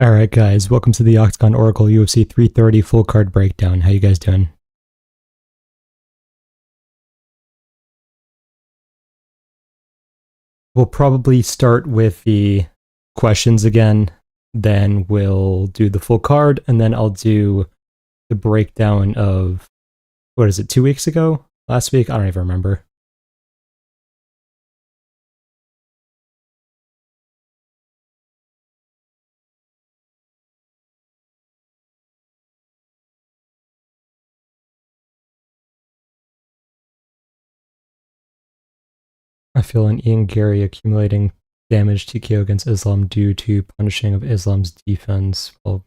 Alright guys, welcome to the Octagon Oracle UFC 330 full card breakdown. How you guys doing? We'll probably start with the questions again, then we'll do the full card, and then I'll do the breakdown of, what is it, 2 weeks ago? Last week? I don't even remember. I feel an Ian Garry accumulating damage TKO against Islam due to punishing of Islam's defense. Well,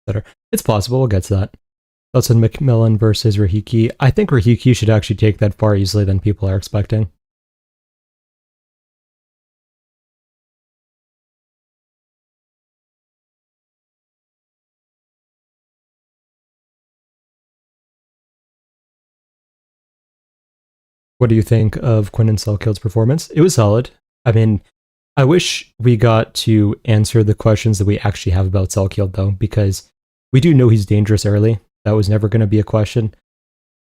better. It's possible, we'll get to that. That's in McMillan versus Rahiki. I think Rahiki should actually take that far easily than people are expecting. What do you think of Quinton Selkild's performance? It was solid. I mean, I wish we got to answer the questions that we actually have about Selkild, though, because we do know he's dangerous early. That was never going to be a question.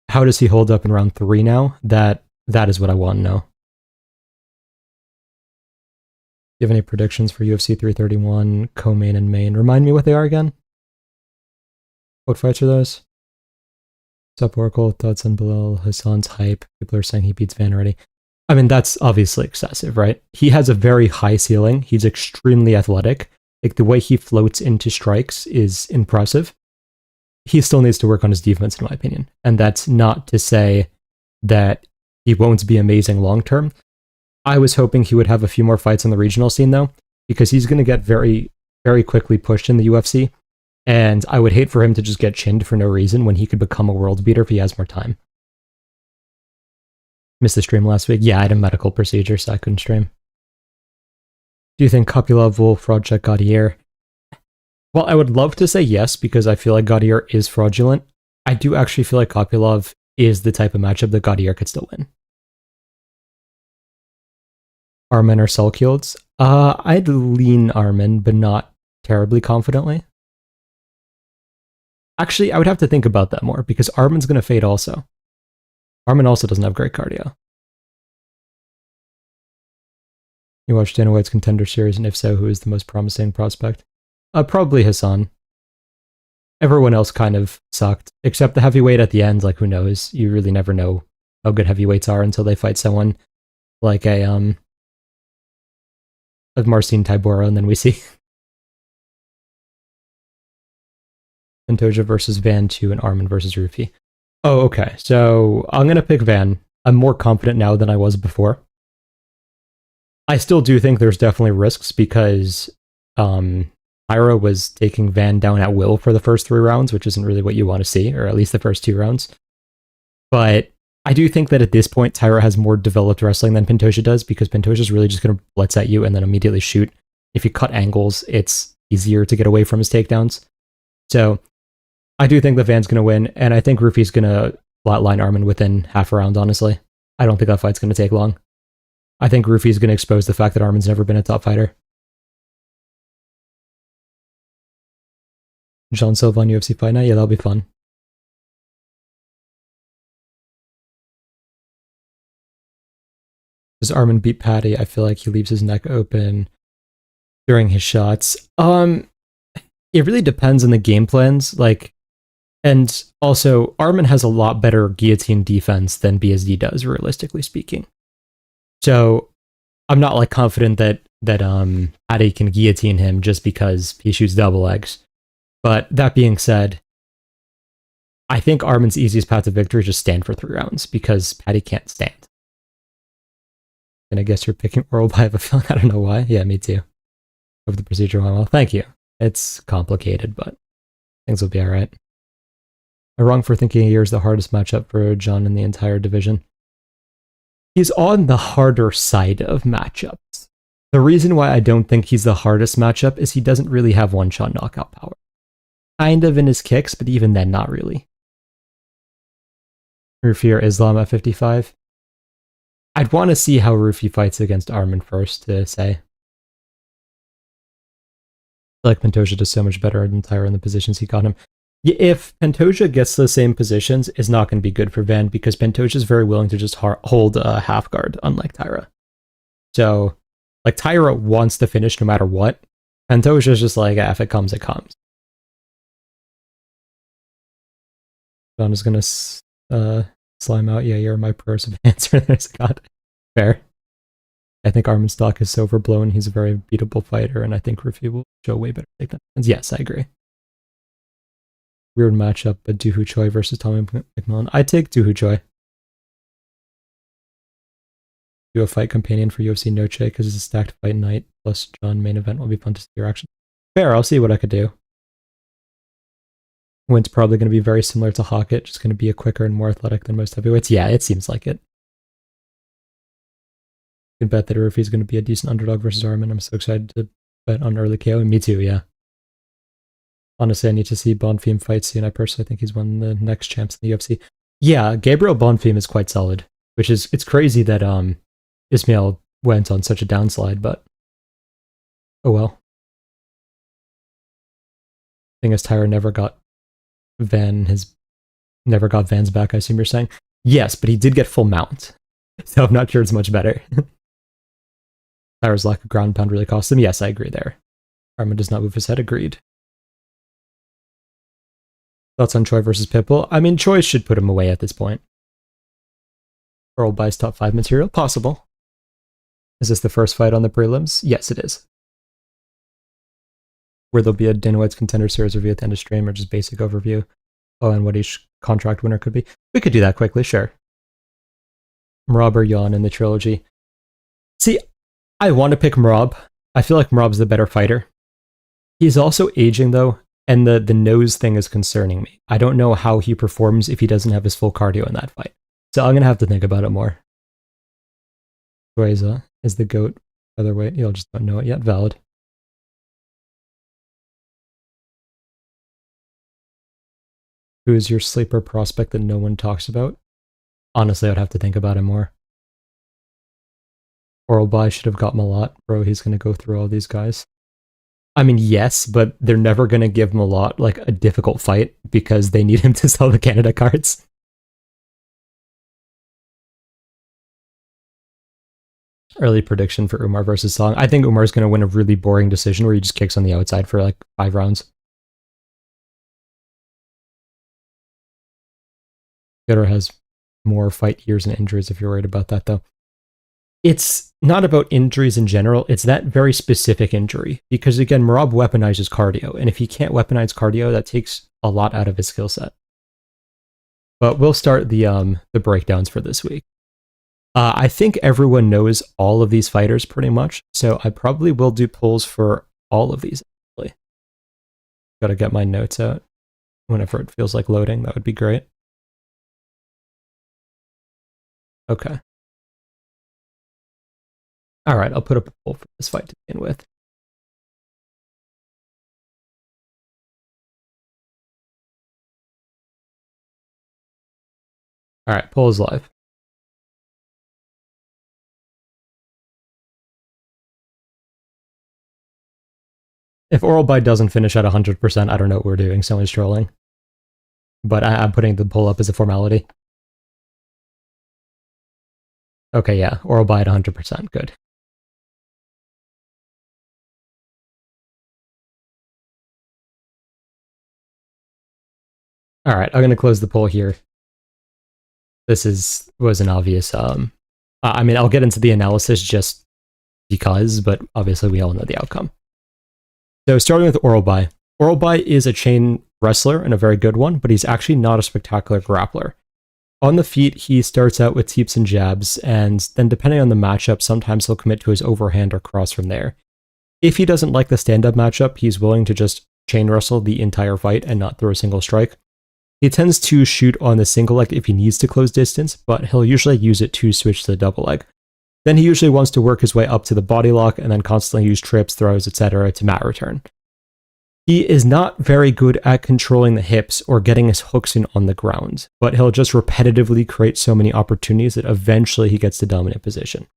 How does he hold up in round 3 now? That is what I want to know. Do you have any predictions for UFC 331, co-main and main? Remind me what they are again? What fights are those? Sup Oracle, thoughts on Bilal Hassan's hype. People are saying he beats Van already. I mean, that's obviously excessive, right? He has a very high ceiling. He's extremely athletic. Like, the way he floats into strikes is impressive. He still needs to work on his defense, in my opinion. And that's not to say that he won't be amazing long term. I was hoping he would have a few more fights on the regional scene, though, because he's going to get very, very quickly pushed in the UFC. And I would hate for him to just get chinned for no reason when he could become a world beater if he has more time. Missed the stream last week. Yeah, I had a medical procedure, so I couldn't stream. Do you think Kopylov will fraud check Gaudier? Well, I would love to say yes, because I feel like Gaudier is fraudulent. I do actually feel like Kopylov is the type of matchup that Gaudier could still win. Armin or Selkilds? I'd lean Armin, but not terribly confidently. Actually, I would have to think about that more, because Armin's going to fade also. Armin also doesn't have great cardio. You watched Dana White's Contender series, and if so, who is the most promising prospect? Probably Hassan. Everyone else kind of sucked, except the heavyweight at the end. Like, who knows? You really never know how good heavyweights are until they fight someone like a Marcin Tybura, and then we see Pantoja versus Van 2 and Armin versus Rufi. Oh, okay. So I'm going to pick Van. I'm more confident now than I was before. I still do think there's definitely risks because Ira was taking Van down at will for the first 3 rounds, which isn't really what you want to see, or at least the first 2 rounds. But I do think that at this point, Tyra has more developed wrestling than Pantoja does, because Pantoja's really just going to blitz at you and then immediately shoot. If you cut angles, it's easier to get away from his takedowns. So I do think that Van's going to win, and I think Rufi's going to flatline Armin within half a round, honestly. I don't think that fight's going to take long. I think Rufi's going to expose the fact that Armin's never been a top fighter. Jean Silva on UFC Fight Night? Yeah, that'll be fun. Does Armin beat Patty? I feel like he leaves his neck open during his shots. It really depends on the game plans. Like, and also, Armin has a lot better guillotine defense than BSD does, realistically speaking. So I'm not like confident that Patty can guillotine him just because he shoots double legs. But that being said, I think Armin's easiest path to victory is just stand for 3 rounds, because Patty can't stand. And I guess you're picking Oral, but I have a feeling, I don't know why. Yeah, me too. Hope the procedure went well. Thank you. It's complicated, but things will be alright. I'm wrong for thinking Yair is the hardest matchup for John in the entire division. He's on the harder side of matchups. The reason why I don't think he's the hardest matchup is he doesn't really have one-shot knockout power. Kind of in his kicks, but even then, not really. Rufi or Islam at 55? I'd want to see how Rufi fights against Armin first to say. feel like Pantoja does so much better than Taira in the positions he got him. If Pantoja gets the same positions, it's not going to be good for Van because Pantoja is very willing to just hold a half guard, unlike Taira. So, like, Taira wants to finish no matter what. Pantoja is just like, if it comes, it comes. John is going to slime out. Yeah, you're my prayers of answer. There's God. Fair. I think Armanstock is so overblown. He's a very beatable fighter, and I think Rufi will show way better takedowns. Yes, I agree. Weird matchup, but Doo Ho Choi versus Tommy McMillan. I take Doo Ho Choi. Do a fight companion for UFC Noche because it's a stacked fight night. Plus, John main event will be fun to see your action. Fair, I'll see what I could do. Win's probably going to be very similar to Hockett, just going to be a quicker and more athletic than most heavyweights. Yeah, it seems like it. You can bet that Rufi is going to be a decent underdog versus Arman. I'm so excited to bet on early KO. Me too, yeah. Honestly, I need to see Bonfim fight soon. I personally think he's one of the next champs in the UFC. Yeah, Gabriel Bonfim is quite solid, which is, it's crazy that Ismail went on such a downslide, but oh well. Thing is, Tyra never got Van's back, I assume you're saying? Yes, but he did get full mount, so I'm not sure it's much better. Tyra's lack of ground pound really cost him. Yes, I agree there. Arman does not move his head, agreed. Thoughts on Choi versus Pitbull? I mean, Choi should put him away at this point. Earl buys top 5 material? Possible. Is this the first fight on the prelims? Yes, it is. Where there'll be a Dana White's Contender Series review at the end of stream, or just basic overview. Oh, and what each contract winner could be. We could do that quickly, sure. Merab or Yan in the trilogy. See, I want to pick Merab. I feel like Merab's the better fighter. He's also aging, though, and the nose thing is concerning me. I don't know how he performs if he doesn't have his full cardio in that fight. So I'm going to have to think about it more. Choi is the GOAT featherweight. You'll just don't know it yet. Valid. Who is your sleeper prospect that no one talks about? Honestly, I'd have to think about it more. Oral By should have got him a lot. Bro, he's going to go through all these guys. I mean, yes, but they're never going to give him a lot, like a difficult fight, because they need him to sell the Canada cards. Early prediction for Umar versus Song. I think Umar's going to win a really boring decision where he just kicks on the outside for like 5 rounds. Fedor has more fight years and injuries if you're worried about that, though. It's not about injuries in general, it's that very specific injury. Because again, Merab weaponizes cardio, and if he can't weaponize cardio, that takes a lot out of his skill set. But we'll start the breakdowns for this week. I think everyone knows all of these fighters pretty much, so I probably will do polls for all of these, actually. Gotta get my notes out whenever it feels like loading, that would be great. Okay. Alright, I'll put up a poll for this fight to begin with. Alright, poll is live. If Oral By doesn't finish at 100%, I don't know what we're doing, someone's trolling. But I'm putting the poll up as a formality. Okay, yeah, Oral By at 100%, good. Alright, I'm gonna close the poll here. This was an obvious, I mean, I'll get into the analysis just because, but obviously we all know the outcome. So starting with Oral By. Oral By is a chain wrestler and a very good one, but he's actually not a spectacular grappler. On the feet, he starts out with teeps and jabs, and then depending on the matchup, sometimes he'll commit to his overhand or cross from there. If he doesn't like the stand-up matchup, he's willing to just chain wrestle the entire fight and not throw a single strike. He tends to shoot on the single leg if he needs to close distance, but he'll usually use it to switch to the double leg. Then he usually wants to work his way up to the body lock and then constantly use trips, throws, etc. to mat return. He is not very good at controlling the hips or getting his hooks in on the ground, but he'll just repetitively create so many opportunities that eventually he gets the dominant position.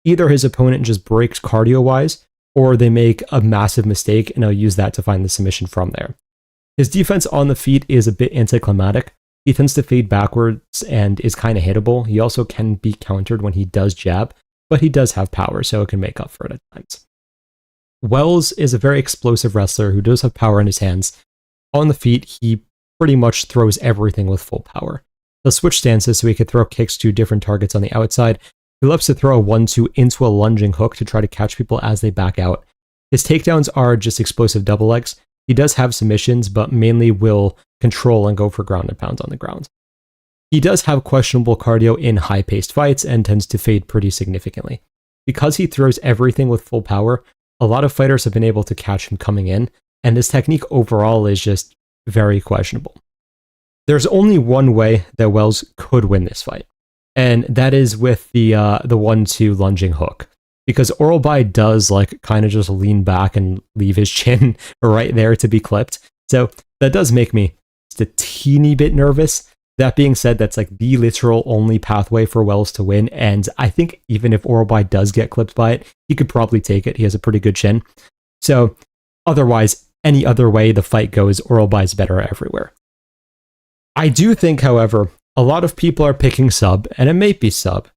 Either his opponent just breaks cardio-wise, or they make a massive mistake and he'll use that to find the submission from there. His defense on the feet is a bit anticlimactic. He tends to fade backwards and is kind of hittable. He also can be countered when he does jab, but he does have power, so it can make up for it at times. Wells is a very explosive wrestler who does have power in his hands. On the feet, he pretty much throws everything with full power. He'll switch stances so he can throw kicks to different targets on the outside. He loves to throw a 1-2 into a lunging hook to try to catch people as they back out. His takedowns are just explosive double legs. He does have submissions, but mainly will control and go for ground and pound on the ground. He does have questionable cardio in high-paced fights and tends to fade pretty significantly. Because he throws everything with full power, a lot of fighters have been able to catch him coming in, and his technique overall is just very questionable. There's only one way that Wells could win this fight, and that is with the 1-2 lunging hook. Because Oralbai does kind of just lean back and leave his chin right there to be clipped. So that does make me just a teeny bit nervous. That being said, that's the literal only pathway for Wells to win. And I think even if Oralbai does get clipped by it, he could probably take it. He has a pretty good chin. So otherwise, any other way the fight goes, Oralbai's better everywhere. I do think, however, a lot of people are picking sub, and it may be sub.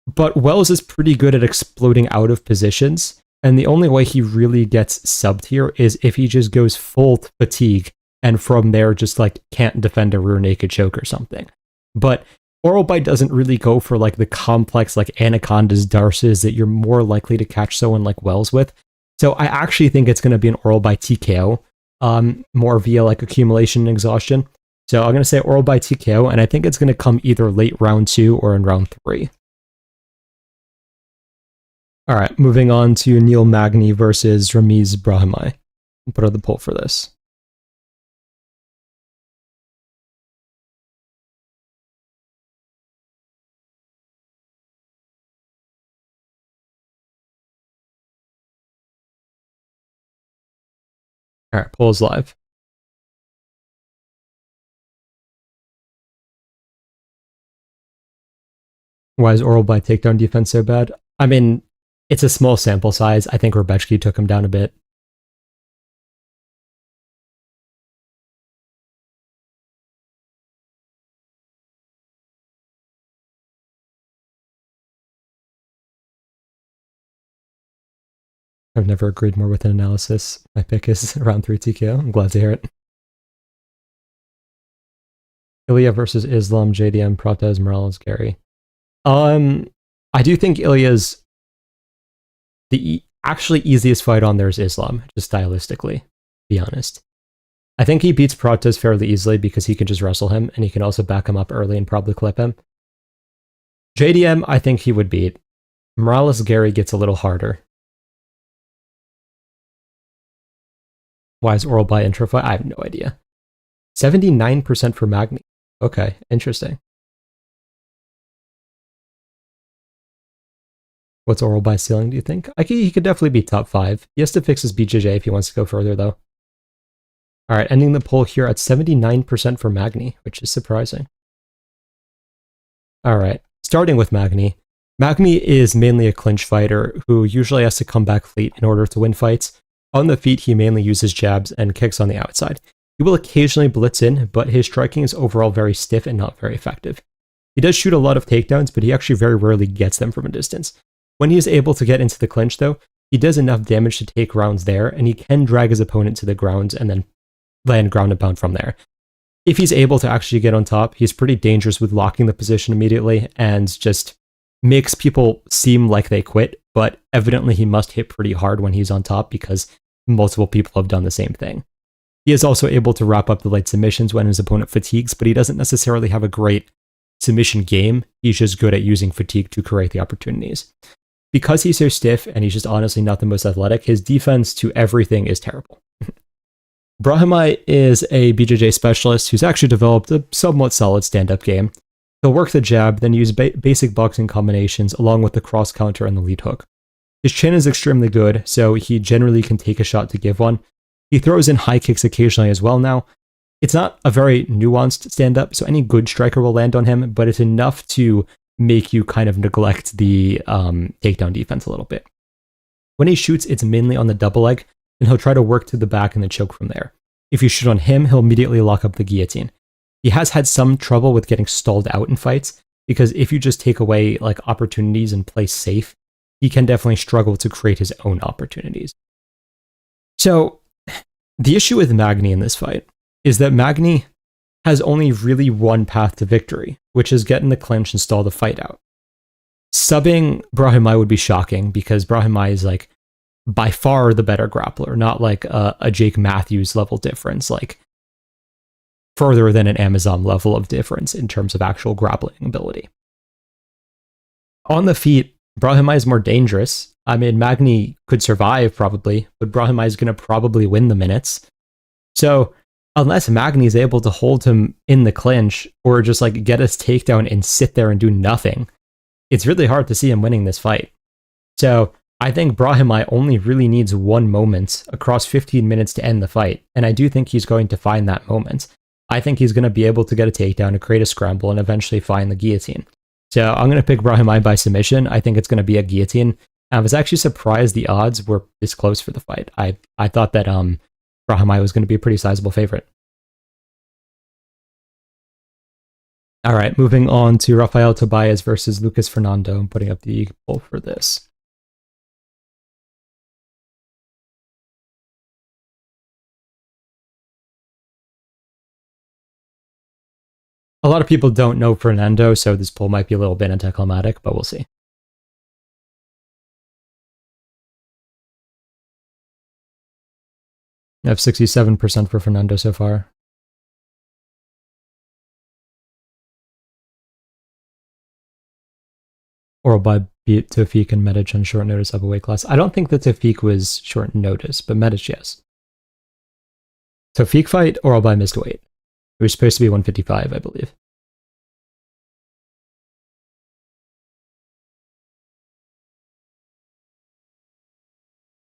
But Wells is pretty good at exploding out of positions, and the only way he really gets subbed here is if he just goes full fatigue, and from there just can't defend a rear naked choke or something. But Oralbai doesn't really go for the complex anacondas, darces that you're more likely to catch someone like Wells with. So I actually think it's going to be an Oralbai TKO, more via accumulation and exhaustion. So I'm going to say Oralbai TKO, and I think it's going to come either late round 2 or in round 3. All right, moving on to Neil Magny versus Ramiz Brahimaj. I'll put on the poll for this. All right, poll is live. Why is Oralbai takedown defense so bad? I mean, it's a small sample size. I think Rebechki took him down a bit. I've never agreed more with an analysis. My pick is round 3 TKO. I'm glad to hear it. Ilya versus Islam, JDM, Prates, Morales, Garry. I do think Ilya's the actually easiest fight on there is Islam, just stylistically, to be honest. I think he beats Prates fairly easily because he can just wrestle him, and he can also back him up early and probably clip him. JDM, I think he would beat. Morales Garry gets a little harder. Why is Oralbai intro fight? I have no idea. 79% for Magny. Okay, interesting. What's Oralbai's ceiling, do you think? He could definitely be top 5. He has to fix his BJJ if he wants to go further, though. Alright, ending the poll here at 79% for Magny, which is surprising. Alright, starting with Magny. Magny is mainly a clinch fighter who usually has to come back late in order to win fights. On the feet, he mainly uses jabs and kicks on the outside. He will occasionally blitz in, but his striking is overall very stiff and not very effective. He does shoot a lot of takedowns, but he actually very rarely gets them from a distance. When he is able to get into the clinch, though, he does enough damage to take rounds there, and he can drag his opponent to the ground and then land ground and pound from there. If he's able to actually get on top, he's pretty dangerous with locking the position immediately and just makes people seem like they quit, but evidently he must hit pretty hard when he's on top because multiple people have done the same thing. He is also able to wrap up the late submissions when his opponent fatigues, but he doesn't necessarily have a great submission game. He's just good at using fatigue to create the opportunities. Because he's so stiff and he's just honestly not the most athletic, his defense to everything is terrible. Brahimaj is a BJJ specialist who's actually developed a somewhat solid stand-up game. He'll work the jab, then use basic boxing combinations along with the cross counter and the lead hook. His chin is extremely good, so he generally can take a shot to give one. He throws in high kicks occasionally as well now. It's not a very nuanced stand-up, so any good striker will land on him, but it's enough to make you kind of neglect the takedown defense a little bit. When he shoots, it's mainly on the double leg, and he'll try to work to the back and then choke from there. If you shoot on him, he'll immediately lock up the guillotine. He has had some trouble with getting stalled out in fights, because if you just take away like opportunities and play safe, he can definitely struggle to create his own opportunities. So the issue with Magny in this fight is that Magny has only really one path to victory, which is get in the clinch and stall the fight out. Subbing Brahimaj would be shocking, because Brahimaj is like by far the better grappler, not like a Jake Matthews level difference, like further than an Amazon level of difference in terms of actual grappling ability. On the feet, Brahimaj is more dangerous. I mean, Magny could survive probably, but Brahimaj is going to probably win the minutes. So unless Magny is able to hold him in the clinch or just like get his takedown and sit there and do nothing, it's really hard to see him winning this fight. So I think Brahimaj only really needs one moment across 15 minutes to end the fight, and I do think he's going to find that moment. I think he's going to be able to get a takedown, to create a scramble, and eventually find the guillotine. So I'm going to pick Brahimaj by submission. I think it's going to be a guillotine. I was actually surprised the odds were this close for the fight. I thought that Brahimaj was going to be a pretty sizable favorite. All right, moving on to Rafael Tobias versus Lucas Fernando. I'm putting up the poll for this. A lot of people don't know Fernando, so this poll might be a little bit anticlimactic, but we'll see. I have 67% for Fernando so far. Or by beat Tofik and Medic on short notice of a weight class. I don't think that Tofik was short notice, but Medic, yes. Tofik fight, or by missed weight. It was supposed to be 155, I believe.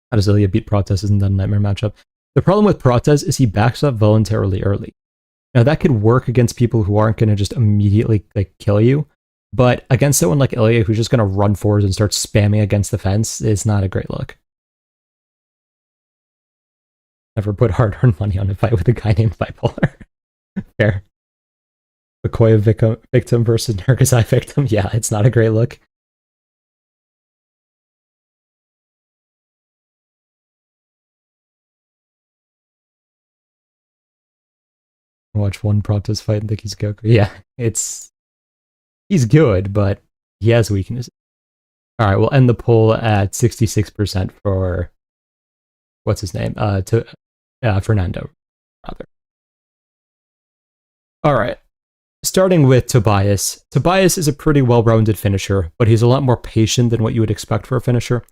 How does Ilya beat Protez? Isn't that a nightmare matchup? The problem with Protez is he backs up voluntarily early. Now that could work against people who aren't going to just immediately like kill you, but against someone like Ilya who's just going to run forwards and start spamming against the fence is not a great look. Never put hard-earned money on a fight with a guy named Bipolar. Fair. Bakoya victim versus Nurgazai victim. Yeah, it's not a great look. Watch one Protez fight and think he's Goku. Yeah, he's good, but he has weaknesses. All right, we'll end the poll at 66% for what's his name? Fernando, rather. All right, starting with Tobias. Tobias is a pretty well-rounded finisher, but he's a lot more patient than what you would expect for a finisher.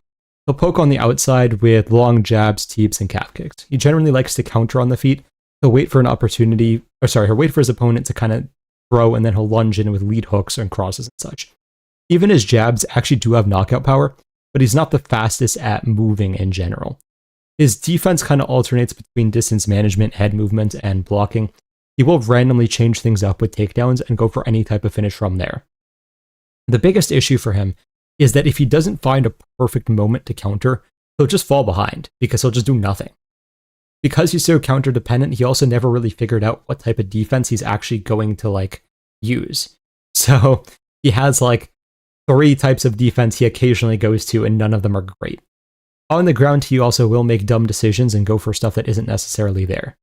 He'll poke on the outside with long jabs, teeps, and calf kicks. He generally likes to counter on the feet. He'll wait for an opportunity, he'll wait for his opponent to kind of throw, and then he'll lunge in with lead hooks and crosses and such. Even his jabs actually do have knockout power, but he's not the fastest at moving in general. His defense kind of alternates between distance management, head movement, and blocking. He will randomly change things up with takedowns and go for any type of finish from there. The biggest issue for him is that if he doesn't find a perfect moment to counter, he'll just fall behind because he'll just do nothing. Because he's so counter dependent, he also never really figured out what type of defense he's actually going to like use. So he has like 3 types of defense he occasionally goes to, and none of them are great. On the ground, he also will make dumb decisions and go for stuff that isn't necessarily there.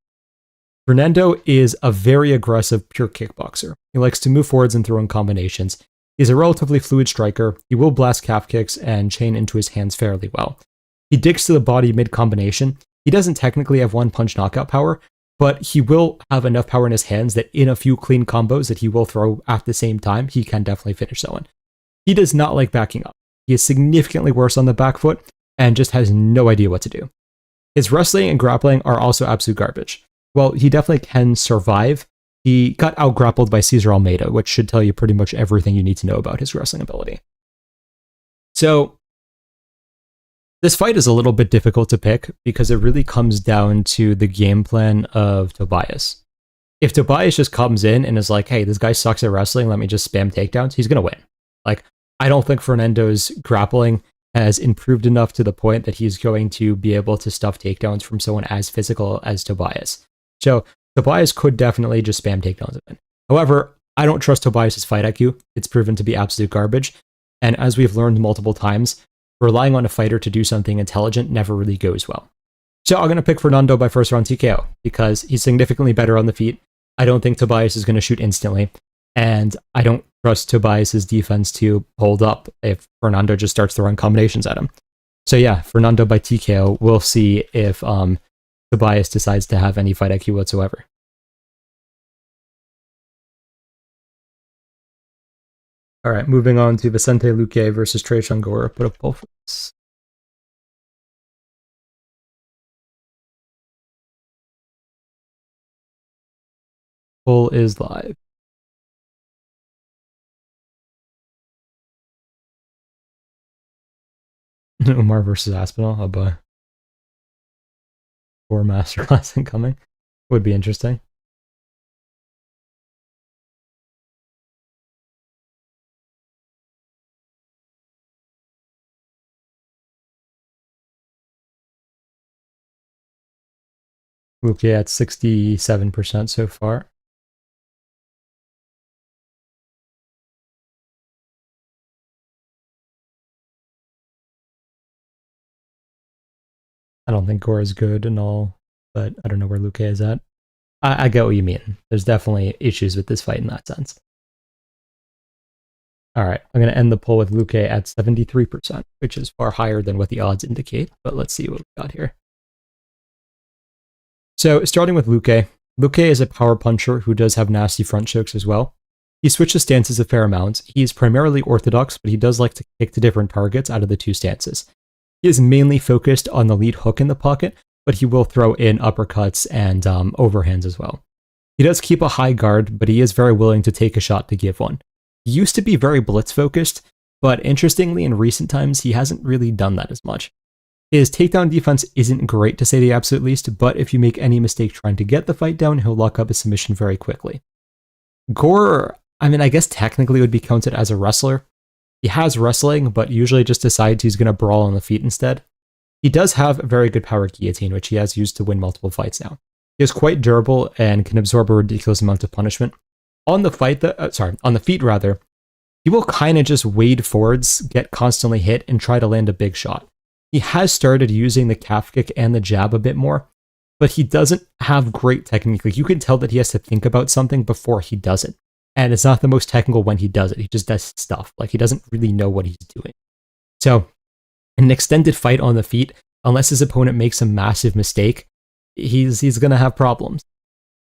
Fernando is a very aggressive, pure kickboxer. He likes to move forwards and throw in combinations. He's a relatively fluid striker. He will blast calf kicks and chain into his hands fairly well. He digs to the body mid-combination. He doesn't technically have one-punch knockout power, but he will have enough power in his hands that in a few clean combos that he will throw at the same time, he can definitely finish someone. He does not like backing up. He is significantly worse on the back foot and just has no idea what to do. His wrestling and grappling are also absolute garbage. Well, he definitely can survive. He got out-grappled by Cesar Almeida, which should tell you pretty much everything you need to know about his wrestling ability. So, this fight is a little bit difficult to pick because it really comes down to the game plan of Tobias. If Tobias just comes in and is like, hey, this guy sucks at wrestling, let me just spam takedowns, he's going to win. Like, I don't think Fernando's grappling has improved enough to the point that he's going to be able to stuff takedowns from someone as physical as Tobias. So Tobias could definitely just spam takedowns of him. However, I don't trust Tobias's fight IQ. It's proven to be absolute garbage. And as we've learned multiple times, relying on a fighter to do something intelligent never really goes well. So I'm going to pick Fernando by first round TKO because he's significantly better on the feet. I don't think Tobias is going to shoot instantly. And I don't trust Tobias's defense to hold up if Fernando just starts throwing combinations at him. So yeah, Fernando by TKO. We'll see if Tobias decides to have any fight IQ whatsoever. All right, moving on to Vicente Luque versus Tresean Gore. Put up both of us. Poll is live. Umar versus Aspinall. Oh boy. Gore masterclass incoming. Would be interesting. Luque at 67% so far. I don't think Gore is good and all, but I don't know where Luque is at. I get what you mean. There's definitely issues with this fight in that sense. All right, I'm going to end the poll with Luque at 73%, which is far higher than what the odds indicate, but let's see what we got here. So starting with Luque, Luque is a power puncher who does have nasty front chokes as well. He switches stances a fair amount. He's primarily orthodox, but he does like to kick to different targets out of the two stances. He is mainly focused on the lead hook in the pocket, but he will throw in uppercuts and overhands as well. He does keep a high guard, but he is very willing to take a shot to give one. He used to be very blitz focused, but interestingly in recent times he hasn't really done that as much. His takedown defense isn't great to say the absolute least, but if you make any mistake trying to get the fight down, he'll lock up a submission very quickly. Gore, I mean, I guess technically would be counted as a wrestler. He has wrestling, but usually just decides he's going to brawl on the feet instead. He does have a very good power guillotine, which he has used to win multiple fights now. He is quite durable and can absorb a ridiculous amount of punishment. On the feet rather, he will kind of just wade forwards, get constantly hit, and try to land a big shot. He has started using the calf kick and the jab a bit more, but he doesn't have great technique. Like, you can tell that he has to think about something before he does it. And it's not the most technical when he does it. He just does stuff. Like, he doesn't really know what he's doing. So, in an extended fight on the feet, unless his opponent makes a massive mistake, he's going to have problems.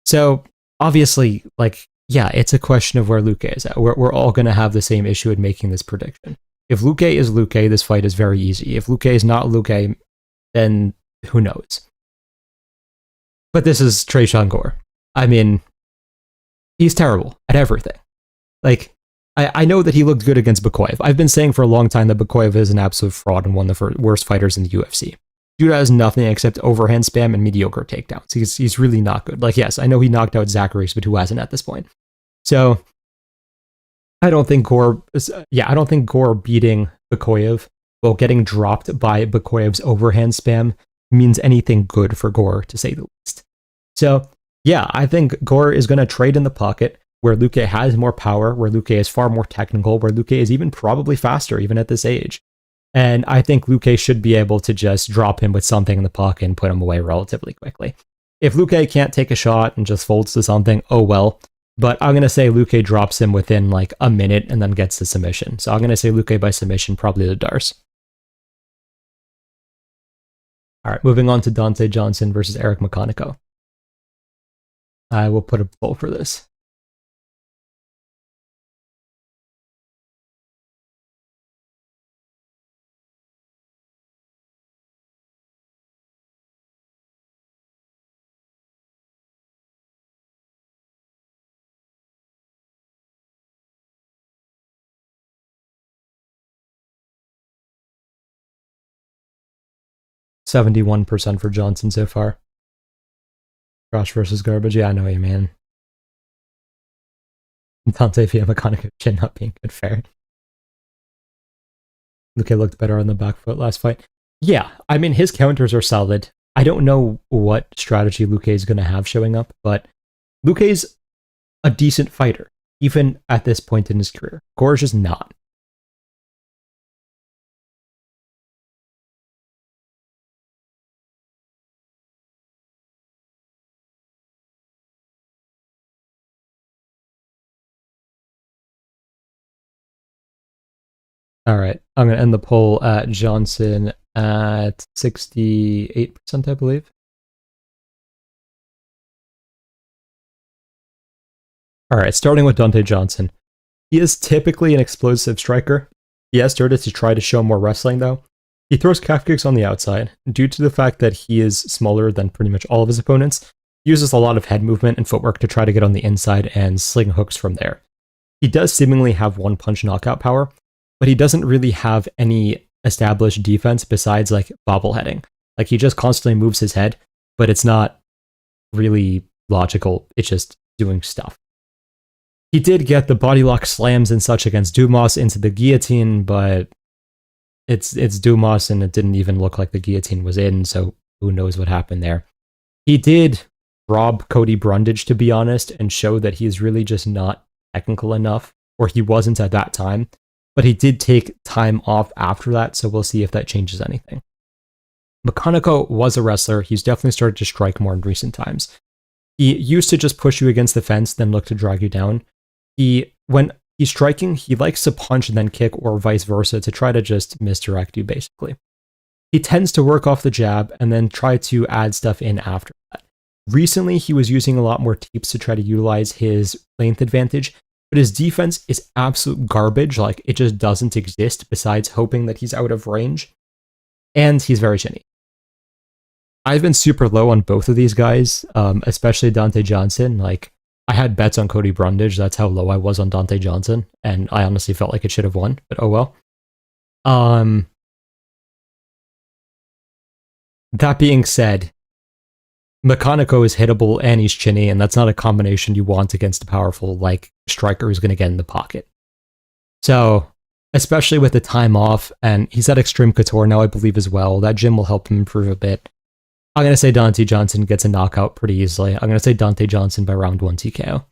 So, obviously, like, yeah, it's a question of where Luque is at. We're all going to have the same issue in making this prediction. If Luque is Luque, this fight is very easy. If Luque is not Luque, then who knows? But this is Tresean Gore. I mean, he's terrible at everything. Like, I know that he looked good against Makhachev. I've been saying for a long time that Makhachev is an absolute fraud and one of the worst fighters in the UFC. Dude has nothing except overhand spam and mediocre takedowns. He's really not good. Like, yes, I know he knocked out Zachary's, but who hasn't at this point? So, I don't think Gore beating Makhachev, well, getting dropped by Bakoyev's overhand spam means anything good for Gore, to say the least. So, yeah, I think Gore is going to trade in the pocket, where Luque has more power, where Luque is far more technical, where Luque is even probably faster, even at this age. And I think Luque should be able to just drop him with something in the pocket and put him away relatively quickly. If Luque can't take a shot and just folds to something, oh well. But I'm going to say Luque drops him within like a minute and then gets the submission. So I'm going to say Luque by submission, probably the Darce. All right, moving on to Dante Johnson versus Eric McConaughey. I will put a poll for this. %71% for Johnson so far. Josh versus garbage. Yeah, I know what you mean. Dante via McConaughey chin not being good fair. Luque looked better on the back foot last fight. Yeah, I mean, his counters are solid. I don't know what strategy Luque is going to have showing up, but Luque's a decent fighter, even at this point in his career. Gore's just not. All right, I'm going to end the poll at Johnson at 68%, I believe. All right, starting with Dante Johnson. He is typically an explosive striker. He has started to try to show more wrestling, though. He throws calf kicks on the outside. Due to the fact that he is smaller than pretty much all of his opponents, he uses a lot of head movement and footwork to try to get on the inside and sling hooks from there. He does seemingly have one-punch knockout power, but he doesn't really have any established defense besides like bobbleheading. Like he just constantly moves his head, but it's not really logical. It's just doing stuff. He did get the body lock slams and such against Dumas into the guillotine, but it's Dumas and it didn't even look like the guillotine was in, so who knows what happened there. He did rob Cody Brundage, to be honest, and show that he's really just not technical enough, or he wasn't at that time. But he did take time off after that, so we'll see if that changes anything. Makhachev was a wrestler. He's definitely started to strike more in recent times. He used to just push you against the fence, then look to drag you down. When he's striking, he likes to punch and then kick, or vice versa, to try to just misdirect you, basically. He tends to work off the jab and then try to add stuff in after that. Recently, he was using a lot more teeps to try to utilize his length advantage, but his defense is absolute garbage. Like, it just doesn't exist besides hoping that he's out of range. And he's very chinny. I've been super low on both of these guys, especially Dante Johnson. Like, I had bets on Cody Brundage. That's how low I was on Dante Johnson. And I honestly felt like it should have won, but oh well. That being said, Makhachev is hittable and he's chinny, and that's not a combination you want against a powerful like striker who's going to get in the pocket. So, especially with the time off, and he's at Extreme Couture now, I believe, as well. That gym will help him improve a bit. I'm going to say Dante Johnson gets a knockout pretty easily. I'm going to say Dante Johnson by round 1 TKO.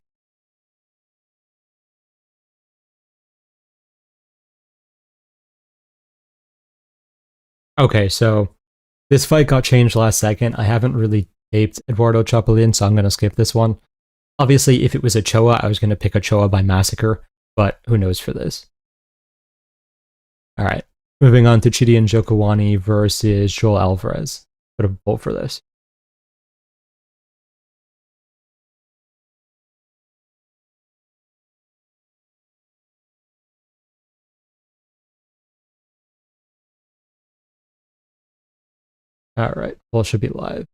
Okay, so this fight got changed last second. I haven't really taped Eduardo Chapulin, so I'm going to skip this one. Obviously, if it was Ochoa, I was going to pick Ochoa by massacre, but who knows for this. All right, moving on to Chidi Njokuani versus Joel Alvarez. Put a bolt for this. All right, poll should be live.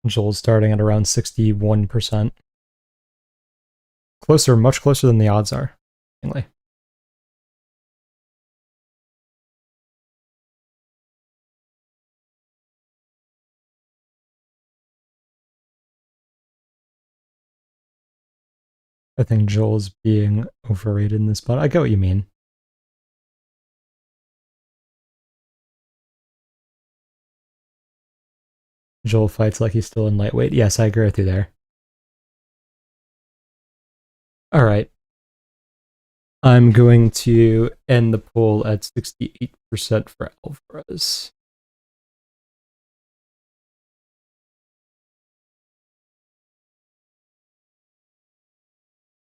Joel's starting at around 61%. Closer, much closer than the odds are. Anyway. I think Joel's being overrated in this spot. I get what you mean. Joel fights like he's still in lightweight. Yes, I agree with you there. All right. I'm going to end the poll at 68% for Alvarez.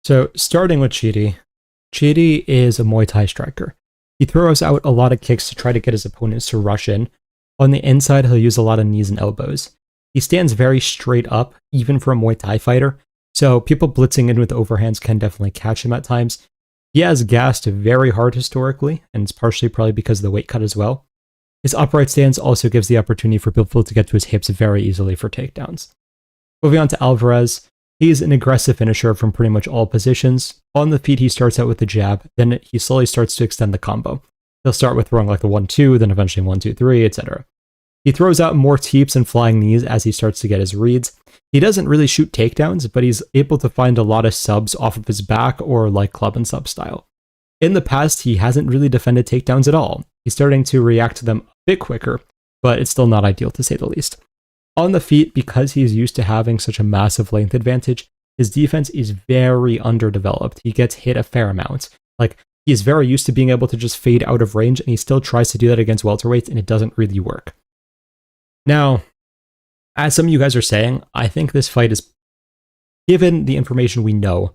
So, starting with Chidi. Chidi is a Muay Thai striker. He throws out a lot of kicks to try to get his opponents to rush in. On the inside, he'll use a lot of knees and elbows. He stands very straight up, even for a Muay Thai fighter, so people blitzing in with overhands can definitely catch him at times. He has gassed very hard historically, and it's partially probably because of the weight cut as well. His upright stance also gives the opportunity for people to get to his hips very easily for takedowns. Moving on to Alvarez, he's an aggressive finisher from pretty much all positions. On the feet, he starts out with the jab, then he slowly starts to extend the combo. He'll start with throwing like the 1-2, then eventually 1-2-3, etc. He throws out more teeps and flying knees as he starts to get his reads. He doesn't really shoot takedowns, but he's able to find a lot of subs off of his back or like club and sub style. In the past, he hasn't really defended takedowns at all. He's starting to react to them a bit quicker, but it's still not ideal to say the least. On the feet, because he's used to having such a massive length advantage, his defense is very underdeveloped. He gets hit a fair amount. Like, he is very used to being able to just fade out of range, and he still tries to do that against welterweights, and it doesn't really work. Now, as some of you guys are saying, I think this fight is, given the information we know,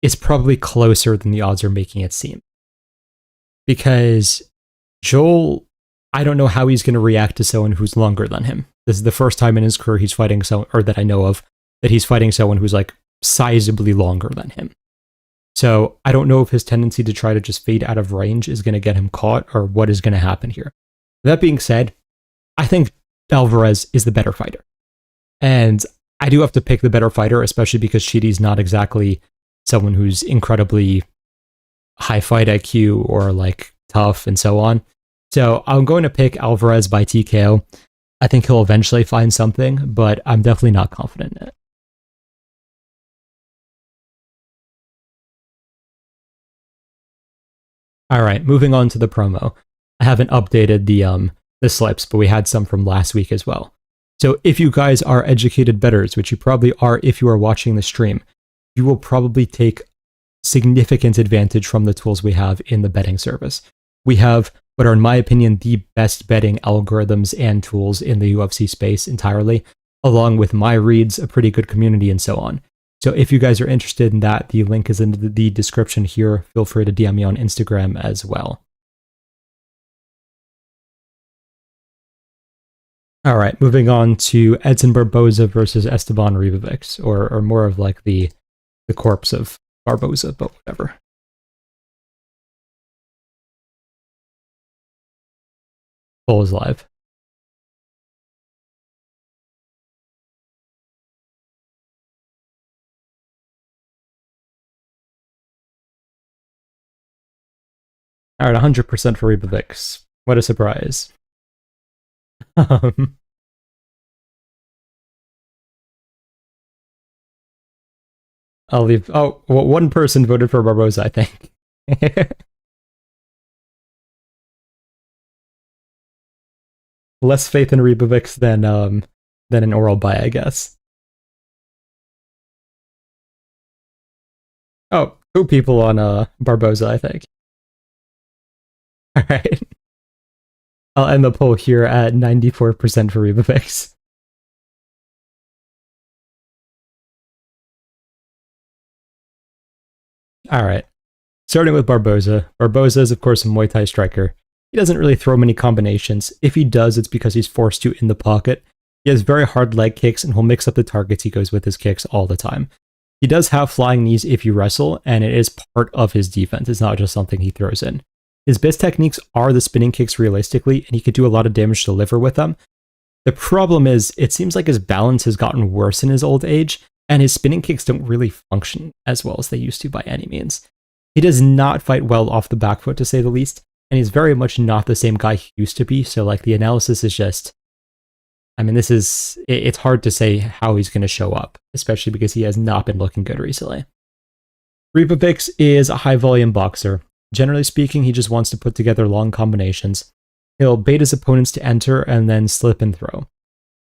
is probably closer than the odds are making it seem. Because Joel, I don't know how he's going to react to someone who's longer than him. This is the first time in his career he's fighting someone, or that I know of, that he's fighting someone who's like sizably longer than him. So I don't know if his tendency to try to just fade out of range is going to get him caught or what is going to happen here. That being said, I think Alvarez is the better fighter. And I do have to pick the better fighter, especially because Chidi's not exactly someone who's incredibly high fight IQ or like tough and so on. So I'm going to pick Alvarez by TKO. I think he'll eventually find something, but I'm definitely not confident in it. All right, moving on to the promo. I haven't updated the slips, but we had some from last week as well. So if you guys are educated bettors, which you probably are if you are watching the stream, you will probably take significant advantage from the tools we have in the betting service. We have what are, in my opinion, the best betting algorithms and tools in the UFC space entirely, along with my reads, a pretty good community, and so on. So if you guys are interested in that, the link is in the description here. Feel free to DM me on Instagram as well. All right, moving on to Edson Barboza versus Esteban Ribovics, or more of like the corpse of Barboza, but whatever. Poll is live. All right, 100% for Ribovics. What a surprise. I'll leave. Oh, well, one person voted for Barboza, I think. Less faith in Ribovics than an oral buy, I guess. Oh, 2 people on Barboza, I think. All right. I'll end the poll here at 94% for Ribovics. All right. Starting with Barboza. Barboza is, of course, a Muay Thai striker. He doesn't really throw many combinations. If he does, it's because he's forced to in the pocket. He has very hard leg kicks, and he'll mix up the targets he goes with his kicks all the time. He does have flying knees if you wrestle, and it is part of his defense. It's not just something he throws in. His best techniques are the spinning kicks realistically, and he could do a lot of damage to liver with them. The problem is, it seems like his balance has gotten worse in his old age, and his spinning kicks don't really function as well as they used to by any means. He does not fight well off the back foot, to say the least, and he's very much not the same guy he used to be, so like the analysis is just... I mean, it's hard to say how he's going to show up, especially because he has not been looking good recently. Ribovics is a high-volume boxer. Generally speaking, he just wants to put together long combinations. He'll bait his opponents to enter and then slip and throw.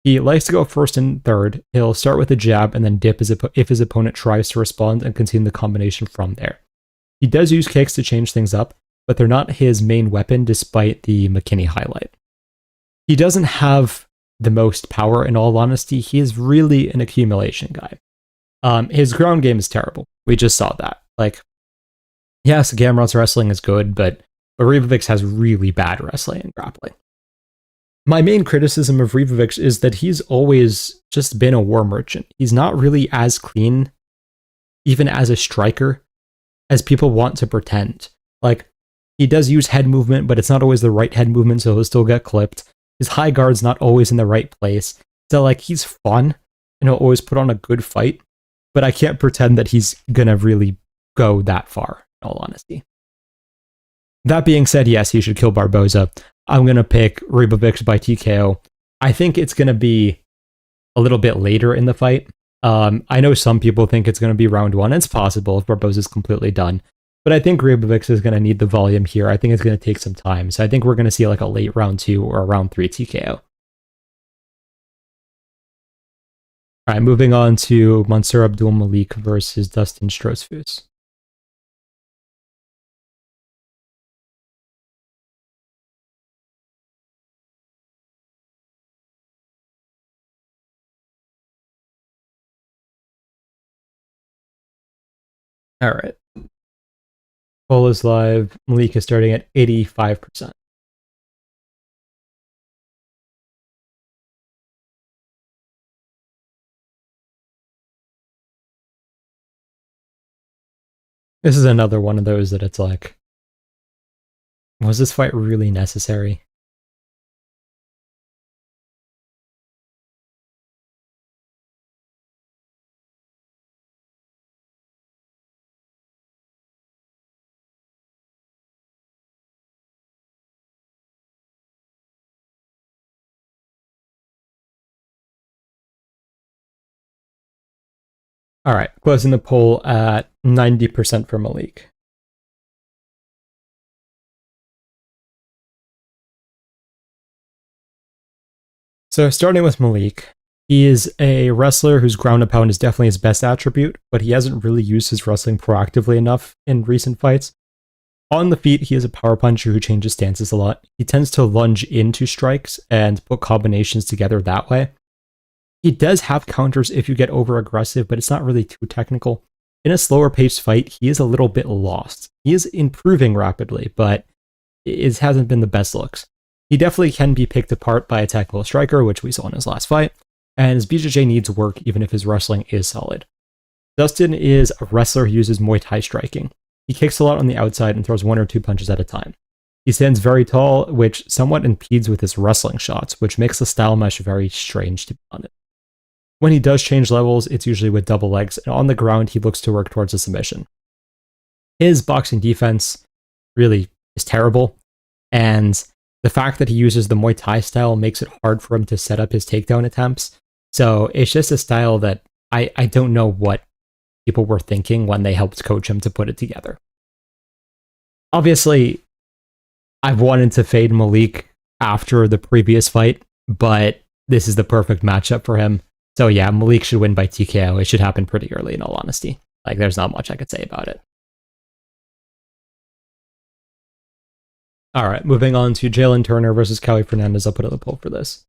He likes to go first and third. He'll start with a jab and then dip if his opponent tries to respond and continue the combination from there. He does use kicks to change things up, but they're not his main weapon despite the McKinney highlight. He doesn't have the most power, in all honesty. He is really an accumulation guy. His ground game is terrible. We just saw that. Like, yes, Gamrot's wrestling is good, but Ribovics has really bad wrestling and grappling. My main criticism of Ribovics is that he's always just been a war merchant. He's not really as clean, even as a striker, as people want to pretend. Like, he does use head movement, but it's not always the right head movement, so he'll still get clipped. His high guard's not always in the right place. So, like, he's fun, and he'll always put on a good fight, but I can't pretend that he's gonna really go that far, in all honesty. That being said, yes, he should kill Barboza. I'm gonna pick Ribovics by TKO. I think it's going to be a little bit later in the fight. I know some people think it's going to be round 1. It's possible if Barboza's completely done. But I think Gribovic is going to need the volume here. I think it's going to take some time. So I think we're going to see like a late round 2 or a round 3 TKO. All right, moving on to Mansour Abdul Malik versus Dustin Strosfus. All right. Poll is live. Malik is starting at 85%. This is another one of those that it's like, was this fight really necessary? All right, closing the poll at 90% for Malik. So starting with Malik, he is a wrestler whose ground and pound is definitely his best attribute, but he hasn't really used his wrestling proactively enough in recent fights. On the feet, he is a power puncher who changes stances a lot. He tends to lunge into strikes and put combinations together that way. He does have counters if you get over aggressive, but it's not really too technical. In a slower paced fight, he is a little bit lost. He is improving rapidly, but it hasn't been the best looks. He definitely can be picked apart by a technical striker, which we saw in his last fight, and his BJJ needs work even if his wrestling is solid. Dustin is a wrestler who uses Muay Thai striking. He kicks a lot on the outside and throws 1 or 2 punches at a time. He stands very tall, which somewhat impedes with his wrestling shots, which makes the style mesh very strange, to be honest. When he does change levels, it's usually with double legs, and on the ground, he looks to work towards a submission. His boxing defense really is terrible, and the fact that he uses the Muay Thai style makes it hard for him to set up his takedown attempts. So it's just a style that I don't know what people were thinking when they helped coach him to put it together. Obviously, I've wanted to fade Malik after the previous fight, but this is the perfect matchup for him. So yeah, Malik should win by TKO. It should happen pretty early, in all honesty. Like, there's not much I could say about it. All right, moving on to Jalen Turner versus Kelly Fernandez. I'll put up the poll for this.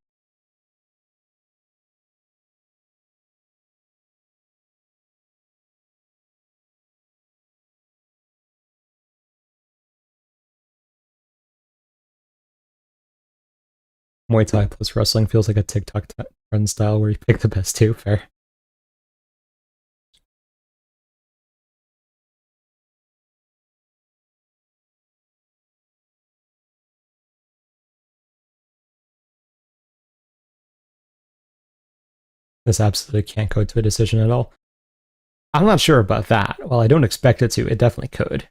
Muay Thai plus wrestling feels like a TikTok trend style where you pick the best 2. Fair. This absolutely can't go to a decision at all. I'm not sure about that. Well, I don't expect it to. It definitely could.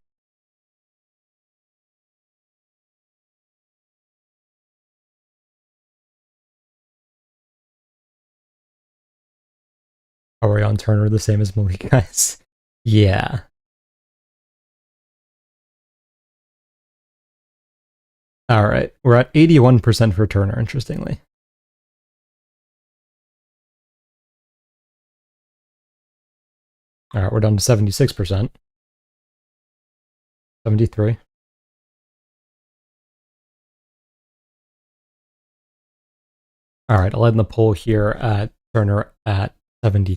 Are we on Turner the same as Malik, guys? Yeah. All right. We're at 81% for Turner, interestingly. All right, we're down to 76%. 73. All right, I'll end the poll here at Turner at 70%.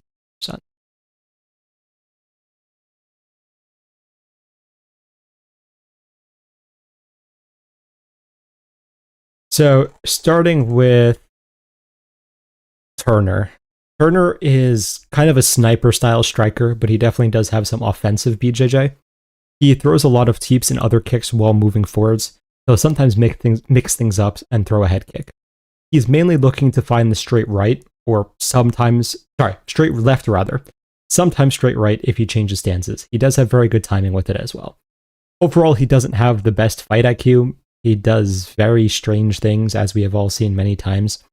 So starting with Turner. Turner is kind of a sniper style striker, but he definitely does have some offensive BJJ. He throws a lot of teeps and other kicks while moving forwards. He'll sometimes mix things up and throw a head kick. He's mainly looking to find the straight right, or straight left rather. Sometimes straight right if he changes stances. He does have very good timing with it as well. Overall, he doesn't have the best fight IQ. He does very strange things, as we have all seen many times.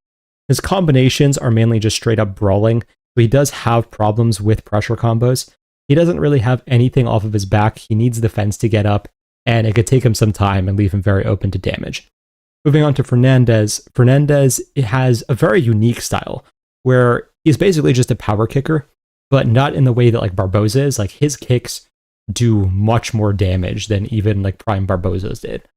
His combinations are mainly just straight up brawling, so he does have problems with pressure combos. He doesn't really have anything off of his back. He needs the fence to get up, and it could take him some time and leave him very open to damage. Moving on to Fernandez. Fernandez has a very unique style where he's basically just a power kicker, but not in the way that like Barboza is. Like his kicks do much more damage than even like Prime Barboza's did.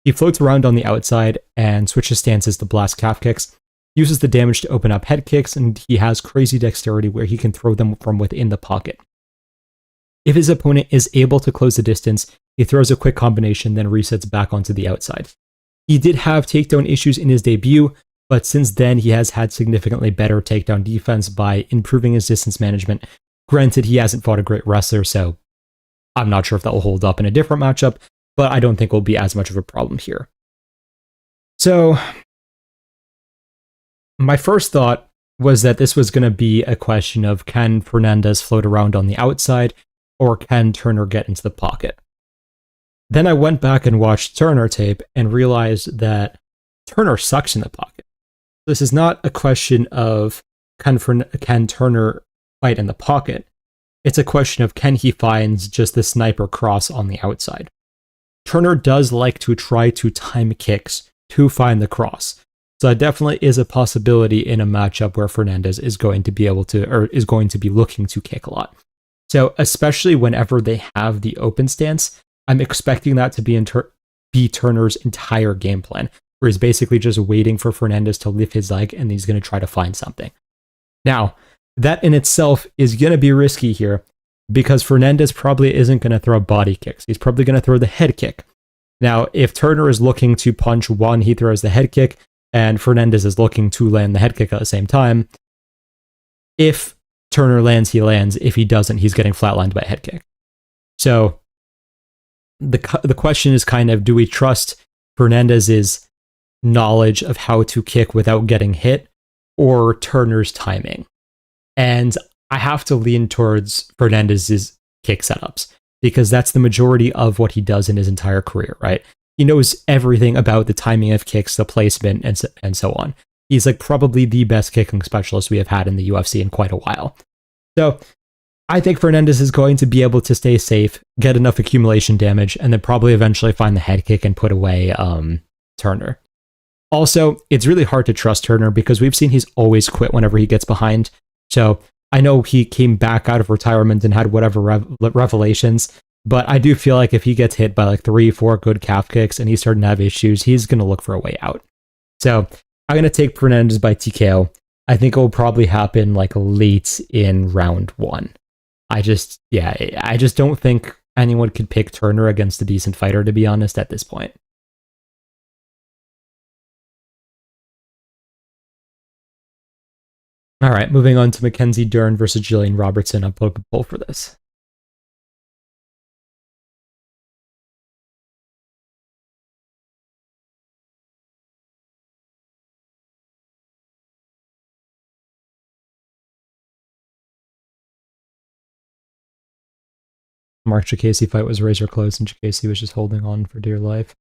He floats around on the outside and switches stances to blast calf kicks, uses the damage to open up head kicks, and he has crazy dexterity where he can throw them from within the pocket. If his opponent is able to close the distance, he throws a quick combination, then resets back onto the outside. He did have takedown issues in his debut, but since then he has had significantly better takedown defense by improving his distance management. Granted, he hasn't fought a great wrestler, so I'm not sure if that will hold up in a different matchup, but I don't think it will be as much of a problem here. So, my first thought was that this was going to be a question of can Fernandez float around on the outside, or can Turner get into the pocket? Then I went back and watched Turner tape and realized that Turner sucks in the pocket. This is not a question of can Turner fight in the pocket. It's a question of can he find just the sniper cross on the outside. Turner does like to try to time kicks to find the cross. So that definitely is a possibility in a matchup where Fernandez is going to be able to, or is going to be looking to kick a lot. So especially whenever they have the open stance, I'm expecting that to be Turner's entire game plan, where he's basically just waiting for Fernandez to lift his leg and he's going to try to find something. Now, that in itself is going to be risky here because Fernandez probably isn't going to throw body kicks. He's probably going to throw the head kick. Now, if Turner is looking to punch one, he throws the head kick, and Fernandez is looking to land the head kick at the same time. If Turner lands, he lands. If he doesn't, he's getting flatlined by a head kick. So the question is kind of, do we trust Fernandez's knowledge of how to kick without getting hit, or Turner's timing? And I have to lean towards Fernandez's kick setups because that's the majority of what he does in his entire career, right? He knows everything about the timing of kicks, the placement, and so on. He's like probably the best kicking specialist we have had in the UFC in quite a while. So I think Fernandez is going to be able to stay safe, get enough accumulation damage, and then probably eventually find the head kick and put away Turner. Also, it's really hard to trust Turner because we've seen he's always quit whenever he gets behind. So I know he came back out of retirement and had whatever revelations, but I do feel like if he gets hit by like 3-4 good calf kicks and he's starting to have issues, he's going to look for a way out. So I'm going to take Fernandez by TKO. I think it will probably happen like late in round 1. I just don't think anyone could pick Turner against a decent fighter, to be honest, at this point. All right, moving on to Mackenzie Dern versus Jillian Robertson. I'll put up a poll for this. Mark Chikasi fight was razor close, and Chikasi was just holding on for dear life.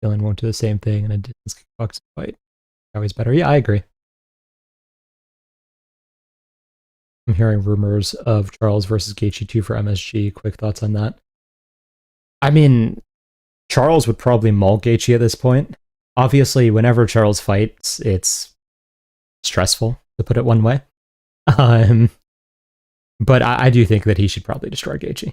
Jillian won't do the same thing in a distance kickboxing fight. Always better. Yeah, I agree. I'm hearing rumors of Charles versus Gaethje 2 for MSG. Quick thoughts on that? I mean, Charles would probably maul Gaethje at this point. Obviously, whenever Charles fights, it's stressful, to put it one way. But I do think that he should probably destroy Gaethje.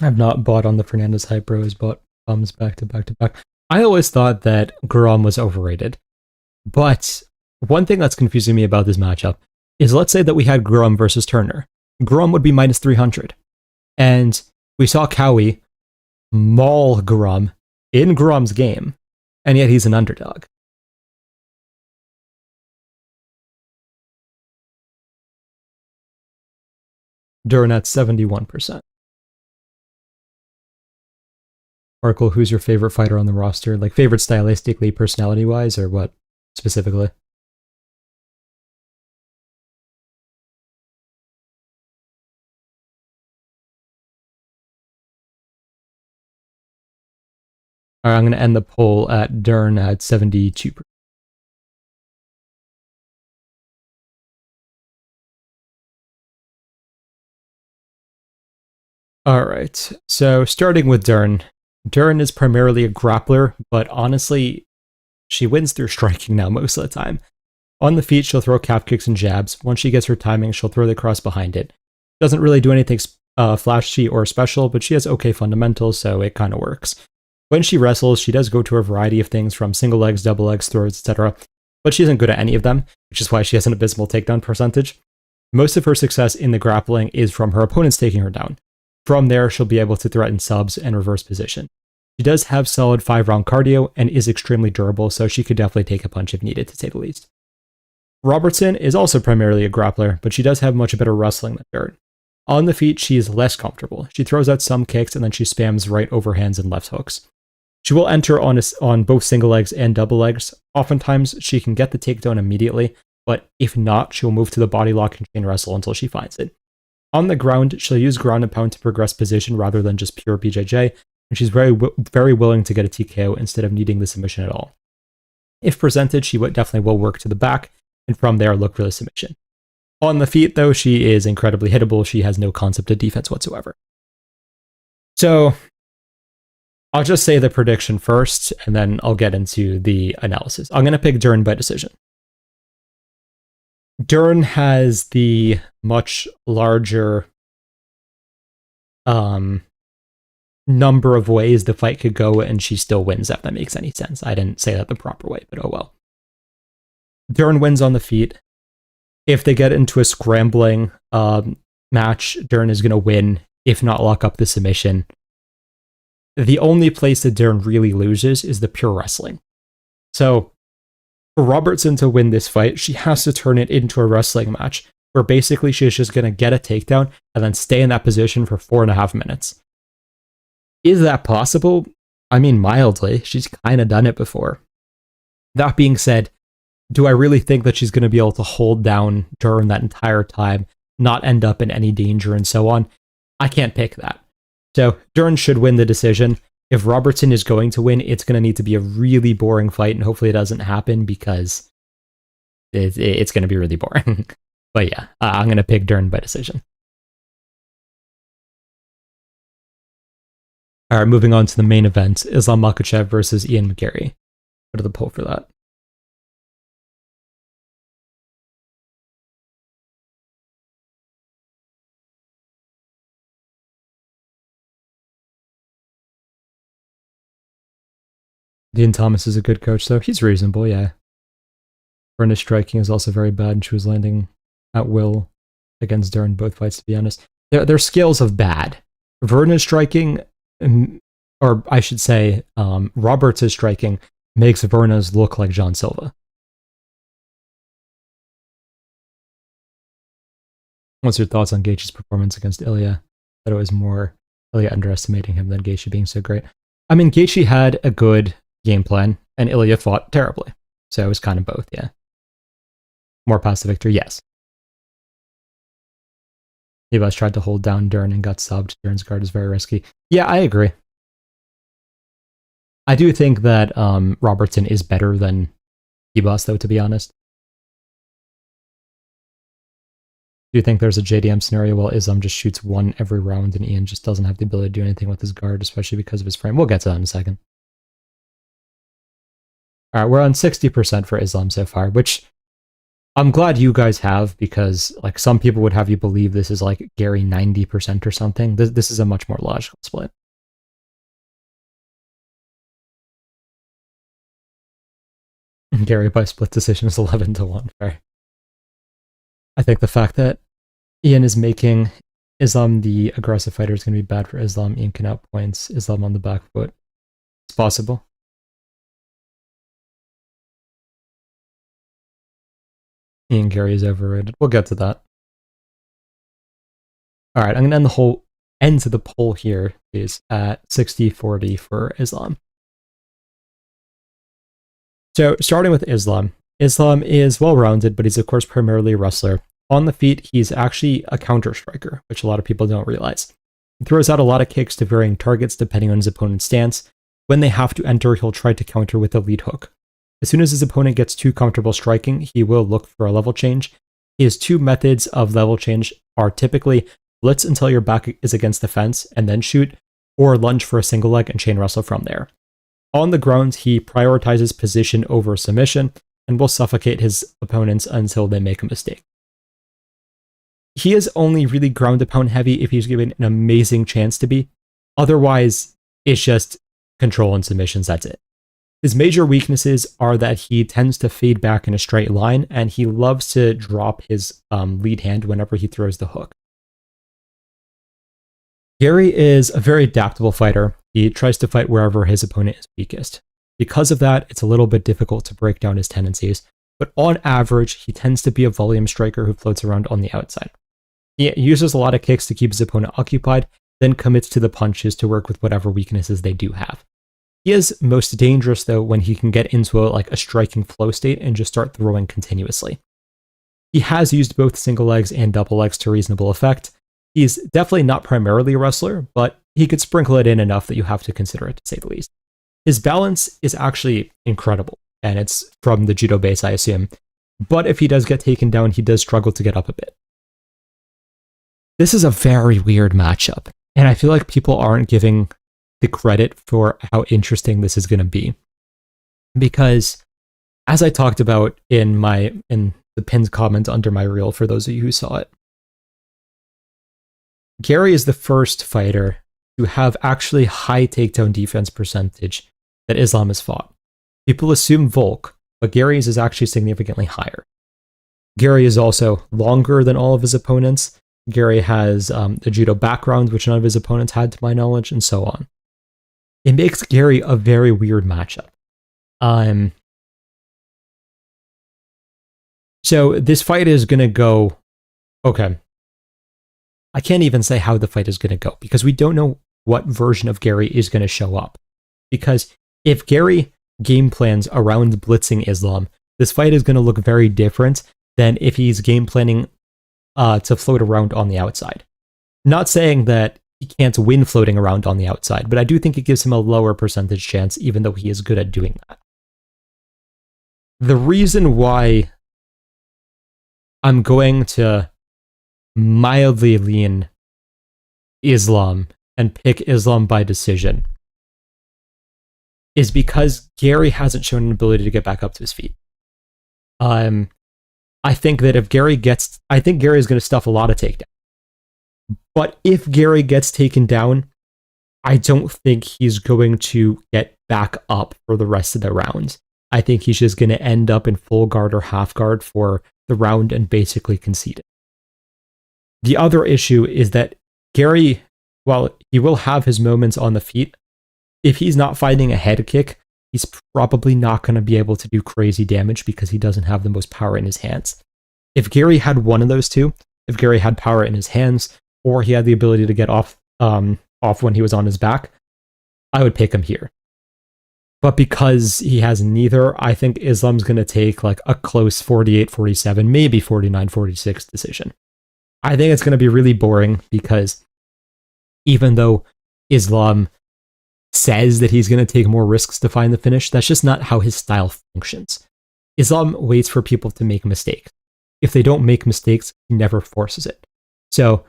I've not bought on the Fernandez hype, bro. He's bought bums back to back to back. I always thought that Guram was overrated. But one thing that's confusing me about this matchup is, let's say that we had Guram versus Turner. Guram would be minus 300. And we saw Cowie maul Guram in Guram's game, and yet he's an underdog. Dern at 71%. Oracle, who's your favorite fighter on the roster? Like, favorite stylistically, personality-wise, or what specifically? All right, I'm going to end the poll at Dern at 72%. All right, so starting with Dern. Dern is primarily a grappler, but honestly, she wins through striking now most of the time. On the feet, she'll throw calf kicks and jabs. Once she gets her timing, she'll throw the cross behind it. Doesn't really do anything flashy or special, but she has okay fundamentals, so it kind of works. When she wrestles, she does go to a variety of things from single legs, double legs, throws, etc., but she isn't good at any of them, which is why she has an abysmal takedown percentage. Most of her success in the grappling is from her opponents taking her down. From there, she'll be able to threaten subs and reverse position. She does have solid 5-round cardio and is extremely durable, so she could definitely take a punch if needed, to say the least. Robertson is also primarily a grappler, but she does have much better wrestling than Dern. On the feet, she is less comfortable. She throws out some kicks and then she spams right overhands and left hooks. She will enter on both single legs and double legs. Oftentimes, she can get the takedown immediately, but if not, she'll move to the body lock and chain wrestle until she finds it. On the ground, she'll use ground and pound to progress position rather than just pure BJJ, and she's very willing to get a TKO instead of needing the submission at all. If presented, she definitely will work to the back, and from there look for the submission. On the feet, though, she is incredibly hittable. She has no concept of defense whatsoever. So, I'll just say the prediction first, and then I'll get into the analysis. I'm going to pick Dern by decision. Dern has the much larger number of ways the fight could go, and she still wins, if that makes any sense. I didn't say that the proper way, but oh well. Dern wins on the feet. If they get into a scrambling match, Dern is going to win, if not lock up the submission. The only place that Dern really loses is the pure wrestling. So, for Robertson to win this fight, she has to turn it into a wrestling match, where basically she's just going to get a takedown and then stay in that position for 4.5 minutes. Is that possible? I mean, mildly. She's kind of done it before. That being said, do I really think that she's going to be able to hold down Dern that entire time, not end up in any danger and so on? I can't pick that. So Dern should win the decision. If Robertson is going to win, it's going to need to be a really boring fight, and hopefully it doesn't happen because it's going to be really boring. But yeah, I'm going to pick Dern by decision. All right, moving on to the main event, Islam Makhachev versus Ian Garry. Go to the poll for that. Dean Thomas is a good coach, though. He's reasonable, yeah. Verna's striking is also very bad, and she was landing at will against Dern both fights, to be honest. They're scales of bad. Verna's striking, or I should say, Roberts' striking makes Verna's look like John Silva. What's your thoughts on Gaethje's performance against Ilya? That it was more Ilya underestimating him than Gaethje being so great. I mean, Gaethje had a good game plan, and Ilya fought terribly. So it was kind of both, yeah. More passive victory, yes. Ibas tried to hold down Dern and got subbed. Dern's guard is very risky. Yeah, I agree. I do think that Robertson is better than Ibas, though, to be honest. Do you think there's a JDM scenario where Islam just shoots one every round and Ian just doesn't have the ability to do anything with his guard, especially because of his frame? We'll get to that in a second. All right, we're on 60% for Islam so far, which I'm glad you guys have, because like some people would have you believe this is like Garry 90% or something. This is a much more logical split. Garry by split decision is 11-1. Fair. I think the fact that Ian is making Islam the aggressive fighter is going to be bad for Islam. Ian can outpoints Islam on the back foot. It's possible. Ian Garry is overrated. We'll get to that. All right, I'm going to end the poll here, please, at 60-40 for Islam. So, starting with Islam. Islam is well-rounded, but he's of course primarily a wrestler. On the feet, he's actually a counter-striker, which a lot of people don't realize. He throws out a lot of kicks to varying targets depending on his opponent's stance. When they have to enter, he'll try to counter with a lead hook. As soon as his opponent gets too comfortable striking, he will look for a level change. His two methods of level change are typically blitz until your back is against the fence and then shoot, or lunge for a single leg and chain wrestle from there. On the ground, he prioritizes position over submission and will suffocate his opponents until they make a mistake. He is only really ground and pound heavy if he's given an amazing chance to be. Otherwise, it's just control and submissions, that's it. His major weaknesses are that he tends to fade back in a straight line, and he loves to drop his lead hand whenever he throws the hook. Garry is a very adaptable fighter. He tries to fight wherever his opponent is weakest. Because of that, it's a little bit difficult to break down his tendencies, but on average, he tends to be a volume striker who floats around on the outside. He uses a lot of kicks to keep his opponent occupied, then commits to the punches to work with whatever weaknesses they do have. He is most dangerous, though, when he can get into a striking flow state and just start throwing continuously. He has used both single legs and double legs to reasonable effect. He's definitely not primarily a wrestler, but he could sprinkle it in enough that you have to consider it, to say the least. His balance is actually incredible, and it's from the judo base, I assume. But if he does get taken down, he does struggle to get up a bit. This is a very weird matchup, and I feel like people aren't giving the credit for how interesting this is going to be. Because, as I talked about in the pinned comment under my reel, for those of you who saw it, Garry is the first fighter to have actually high takedown defense percentage that Islam has fought. People assume Volk, but Garry's is actually significantly higher. Garry is also longer than all of his opponents. Garry has the judo background, which none of his opponents had, to my knowledge, and so on. It makes Garry a very weird matchup. So this fight is going to go... Okay. I can't even say how the fight is going to go, because we don't know what version of Garry is going to show up. Because if Garry game plans around blitzing Islam, this fight is going to look very different than if he's game planning to float around on the outside. Not saying that he can't win floating around on the outside, but I do think it gives him a lower percentage chance, even though he is good at doing that. The reason why I'm going to mildly lean Islam and pick Islam by decision is because Garry hasn't shown an ability to get back up to his feet. I think that if Garry gets... I think Garry is going to stuff a lot of takedowns. But if Garry gets taken down, I don't think he's going to get back up for the rest of the round. I think he's just going to end up in full guard or half guard for the round and basically concede it. The other issue is that Garry, while he will have his moments on the feet, if he's not fighting a head kick, he's probably not going to be able to do crazy damage because he doesn't have the most power in his hands. If Garry had one of those two, if Garry had power in his hands, or he had the ability to get off when he was on his back, I would pick him here. But because he has neither, I think Islam's going to take a close 48-47, maybe 49-46 decision. I think it's going to be really boring because even though Islam says that he's going to take more risks to find the finish, that's just not how his style functions. Islam waits for people to make mistakes. If they don't make mistakes, he never forces it. So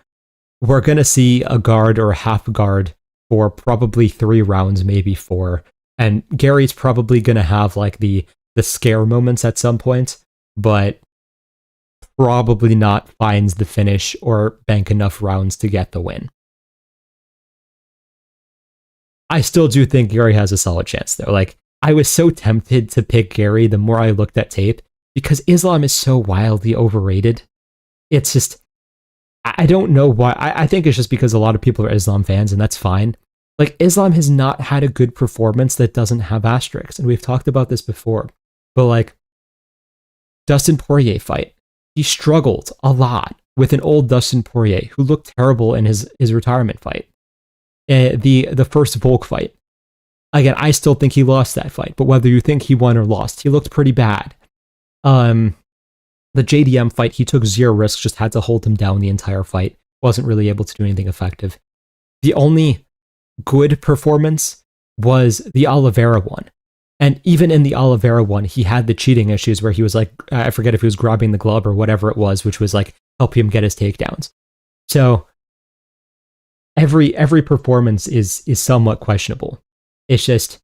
we're going to see a guard or a half guard for probably 3 rounds, maybe 4. And Garry's probably going to have the scare moments at some point, but probably not finds the finish or bank enough rounds to get the win. I still do think Garry has a solid chance, though. I was so tempted to pick Garry the more I looked at tape, because Islam is so wildly overrated. It's just... I don't know why. I think it's just because a lot of people are Islam fans, and that's fine. Islam has not had a good performance that doesn't have asterisks, and we've talked about this before. But Dustin Poirier fight, he struggled a lot with an old Dustin Poirier who looked terrible in his retirement fight. The first Volk fight, again, I still think he lost that fight, but whether you think he won or lost, he looked pretty bad. The JDM fight, he took 0 risks, just had to hold him down the entire fight. Wasn't really able to do anything effective. The only good performance was the Oliveira one. And even in the Oliveira one, he had the cheating issues where he was like, I forget if he was grabbing the glove or whatever it was, which was like help him get his takedowns. So every performance is somewhat questionable. It's just,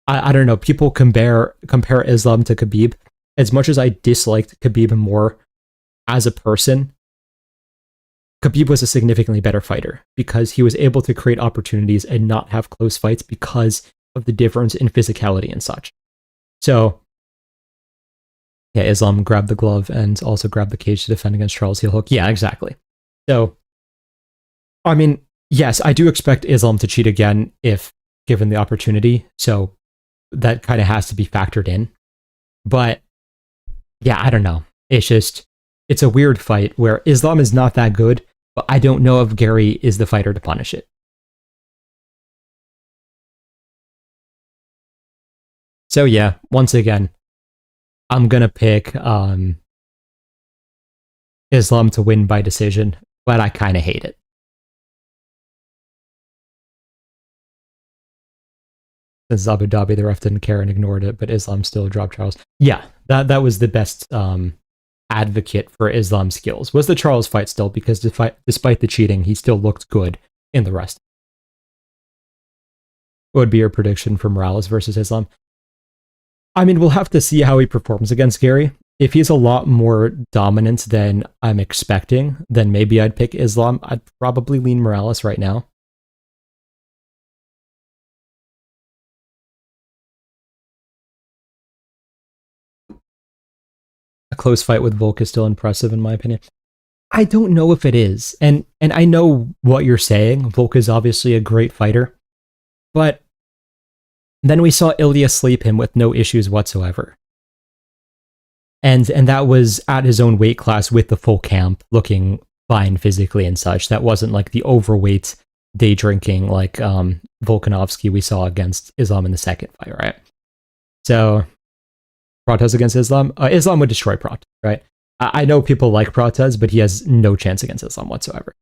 I don't know. People compare Islam to Khabib. As much as I disliked Khabib more as a person, Khabib was a significantly better fighter because he was able to create opportunities and not have close fights because of the difference in physicality and such. So, yeah, Islam grabbed the glove and also grabbed the cage to defend against Charles heel hook. Yeah, exactly. So, I mean, yes, I do expect Islam to cheat again if given the opportunity. So that kind of has to be factored in. But yeah, I don't know. It's a weird fight where Islam is not that good, but I don't know if Garry is the fighter to punish it. So yeah, once again, I'm going to pick Islam to win by decision, but I kind of hate it. Since Abu Dhabi, the ref didn't care and ignored it, but Islam still dropped Charles. Yeah, that was the best advocate for Islam's skills. Was the Charles fight still, because despite the cheating, he still looked good in the rest. What would be your prediction for Morales versus Islam? I mean, we'll have to see how he performs against Garry. If he's a lot more dominant than I'm expecting, then maybe I'd pick Islam. I'd probably lean Morales right now. A close fight with Volk is still impressive, in my opinion. I don't know if it is. And I know what you're saying. Volk is obviously a great fighter. But then we saw Ilya sleep him with no issues whatsoever. And that was at his own weight class with the full camp, looking fine physically and such. That wasn't like the overweight day drinking like Volkanovski we saw against Islam in the second fight, right? So Protez against Islam? Islam would destroy Protez, right? I know people like Protez, but he has no chance against Islam whatsoever.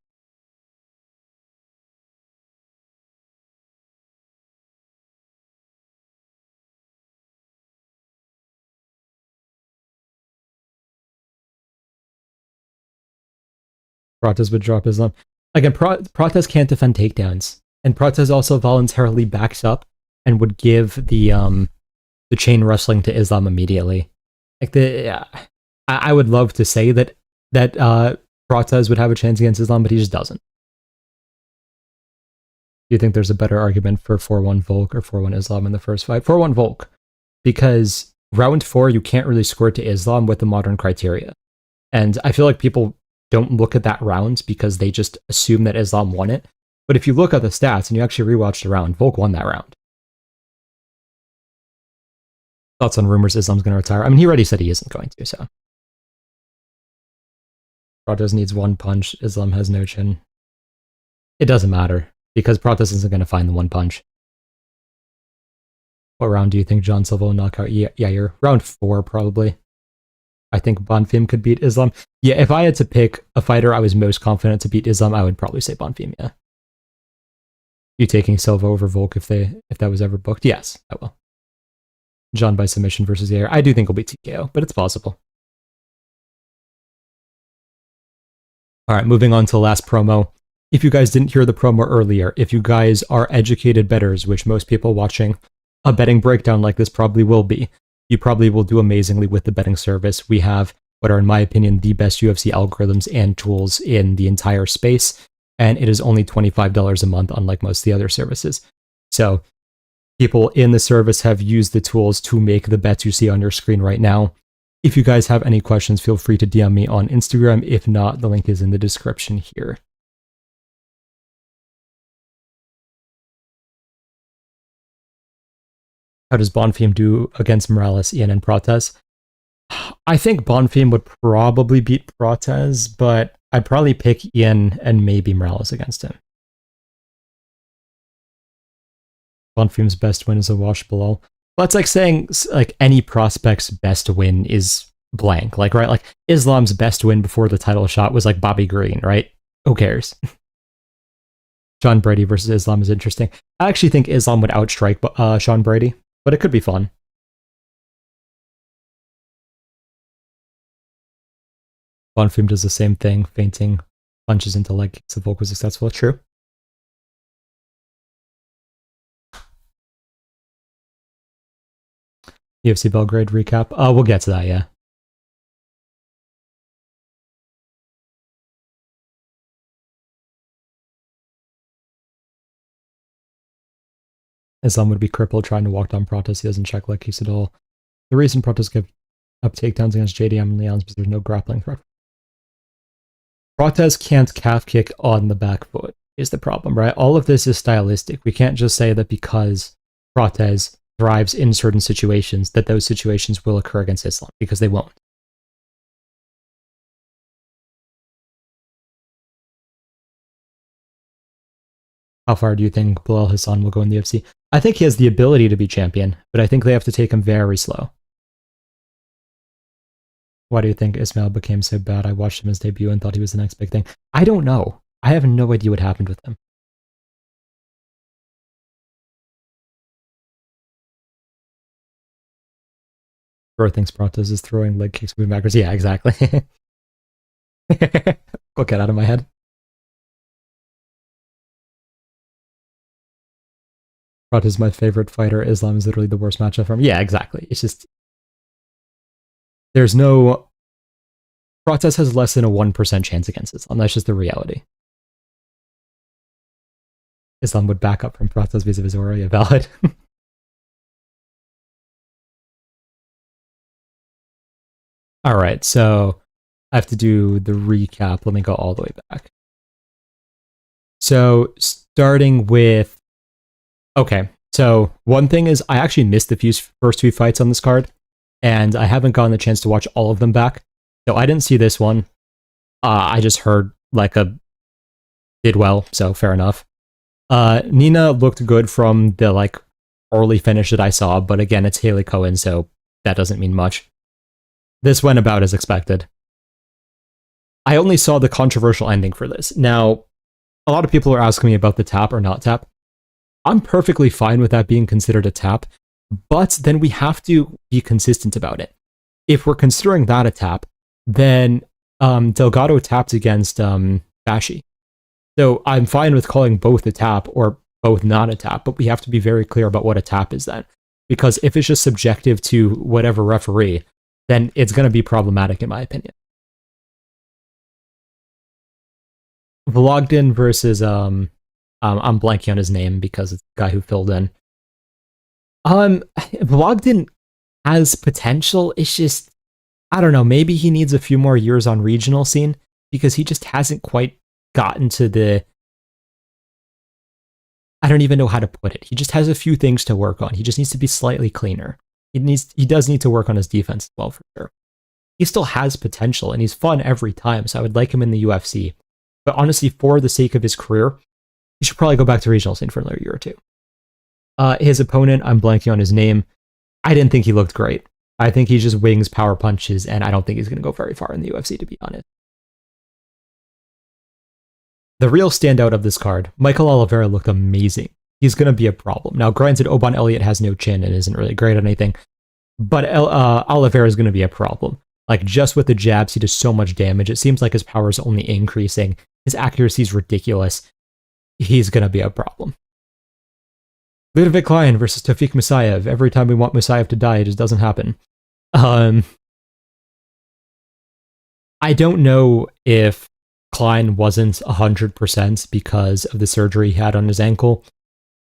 Protez would drop Islam. Again, Protez can't defend takedowns. And Protez also voluntarily backs up and would give the chain wrestling to Islam immediately. Like I would love to say that Protez would have a chance against Islam, but he just doesn't. Do you think there's a better argument for 4-1 Volk or 4-1 Islam in the first fight? 4-1 Volk, because round 4 you can't really score to Islam with the modern criteria, and I feel like people don't look at that round because they just assume that Islam won it. But if you look at the stats and you actually rewatch the round, Volk won that round. Thoughts on rumors Islam's going to retire? I mean, he already said he isn't going to, so. Protez needs one punch. Islam has no chin. It doesn't matter, because Protez isn't going to find the one punch. What round do you think John Silva will knock out Yair? Round 4, probably. I think Bonfim could beat Islam. Yeah, if I had to pick a fighter I was most confident to beat Islam, I would probably say Bonfim, yeah. You taking Silva over Volk if that was ever booked? Yes, I will. John by submission versus Yair. I do think it'll be TKO, but it's possible. All right, moving on to the last promo. If you guys didn't hear the promo earlier, if you guys are educated bettors, which most people watching a betting breakdown like this probably will be, you probably will do amazingly with the betting service. We have what are, in my opinion, the best UFC algorithms and tools in the entire space, and it is only $25 a month, unlike most of the other services. So people in the service have used the tools to make the bets you see on your screen right now. If you guys have any questions, feel free to DM me on Instagram. If not, the link is in the description here. How does Bonfim do against Morales, Ian, and Protez? I think Bonfim would probably beat Protez, but I'd probably pick Ian and maybe Morales against him. Bonfim's best win is a wash below. Well, it's like saying like any prospect's best win is blank. Like, right? Like Islam's best win before the title shot was like Bobby Green, right? Who cares? Sean Brady versus Islam is interesting. I actually think Islam would outstrike Sean Brady, but it could be fun. Bonfim does the same thing, feinting punches into leg kicks if Volk was successful. True. UFC Belgrade recap. We'll get to that, yeah. Islam would be crippled trying to walk down Pratas. He doesn't check leg kicks at all. The reason Pratas give up takedowns against JDM and Leon's because there's no grappling threat. Pratas can't calf kick on the back foot is the problem, right? All of this is stylistic. We can't just say that because Pratas thrives in certain situations that those situations will occur against Islam, because they won't. How far do you think Bilal Hassan will go in the UFC? I think he has the ability to be champion, but I think they have to take him very slow. Why do you think Ismail became so bad? I watched him his debut and thought he was the next big thing. I don't know. I have no idea what happened with him. Bro thinks Pratas is throwing leg kicks moving backwards. Yeah, exactly. Go get out of my head. Pratas is my favorite fighter. Islam is literally the worst matchup for him. Yeah, exactly. It's just... There's no... Pratas has less than a 1% chance against Islam. That's just the reality. Islam would back up from Pratas vis-a-vis Aurelia. Valid. Alright, so I have to do the recap. Let me go all the way back. So, starting with... Okay, so one thing is I actually missed the first few fights on this card, and I haven't gotten the chance to watch all of them back. So I didn't see this one. I just heard did well, so fair enough. Nina looked good from the early finish that I saw, but again, it's Haley Cohen, so that doesn't mean much. This went about as expected. I only saw the controversial ending for this. Now, a lot of people are asking me about the tap or not tap. I'm perfectly fine with that being considered a tap, but then we have to be consistent about it. If we're considering that a tap, then Delgado tapped against Bashi. So I'm fine with calling both a tap or both not a tap, but we have to be very clear about what a tap is then. Because if it's just subjective to whatever referee, then it's going to be problematic in my opinion. Vlogdin versus I'm blanking on his name because it's the guy who filled in. Vlogdin has potential. It's just, I don't know, maybe he needs a few more years on regional scene because he just hasn't quite gotten to the... I don't even know how to put it. He just has a few things to work on. He just needs to be slightly cleaner. He does need to work on his defense as well, for sure. He still has potential, and he's fun every time, so I would like him in the UFC. But honestly, for the sake of his career, he should probably go back to regional scene for another year or two. His opponent, I'm blanking on his name. I didn't think he looked great. I think he just wings power punches, and I don't think he's going to go very far in the UFC, to be honest. The real standout of this card, Michael Oliveira looked amazing. He's going to be a problem. Now, granted, Oban Elliott has no chin and isn't really great at anything, but Oliveira is going to be a problem. Just with the jabs, he does so much damage. It seems like his power is only increasing. His accuracy is ridiculous. He's going to be a problem. Ludovic Klein versus Tafik Musayev. Every time we want Musayev to die, it just doesn't happen. I don't know if Klein wasn't 100% because of the surgery he had on his ankle,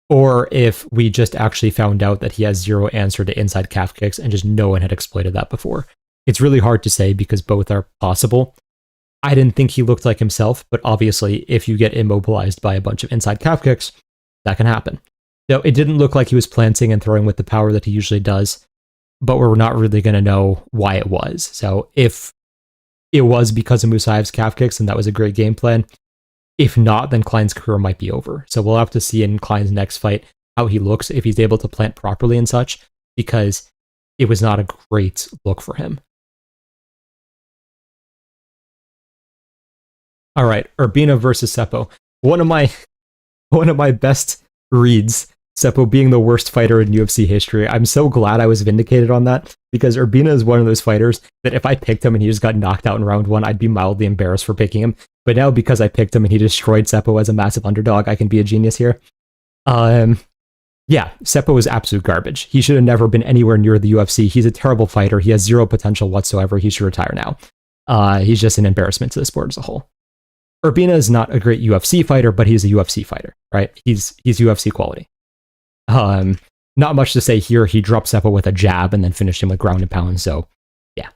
or if we just actually found out that he has zero answer to inside calf kicks and just no one had exploited that before. It's really hard to say because both are possible. I didn't think he looked like himself, but obviously if you get immobilized by a bunch of inside calf kicks, that can happen. So it didn't look like he was planting and throwing with the power that he usually does, but we're not really going to know why it was. So if it was because of Musayev's calf kicks, then that was a great game plan. If not, then Klein's career might be over. So we'll have to see in Klein's next fight how he looks, if he's able to plant properly and such, because it was not a great look for him. All right, Urbina versus Seppo. One of my one of my best reads, Seppo being the worst fighter in UFC history. I'm so glad I was vindicated on that, because Urbina is one of those fighters that if I picked him and he just got knocked out in round 1, I'd be mildly embarrassed for picking him. But now, because I picked him and he destroyed Seppo as a massive underdog, I can be a genius here. Yeah, Seppo was absolute garbage. He should have never been anywhere near the UFC. He's a terrible fighter. He has zero potential whatsoever. He should retire now. He's just an embarrassment to the sport as a whole. Urbina is not a great UFC fighter, but he's a UFC fighter, right? He's UFC quality. Not much to say here. He dropped Seppo with a jab and then finished him with ground and pound, so yeah.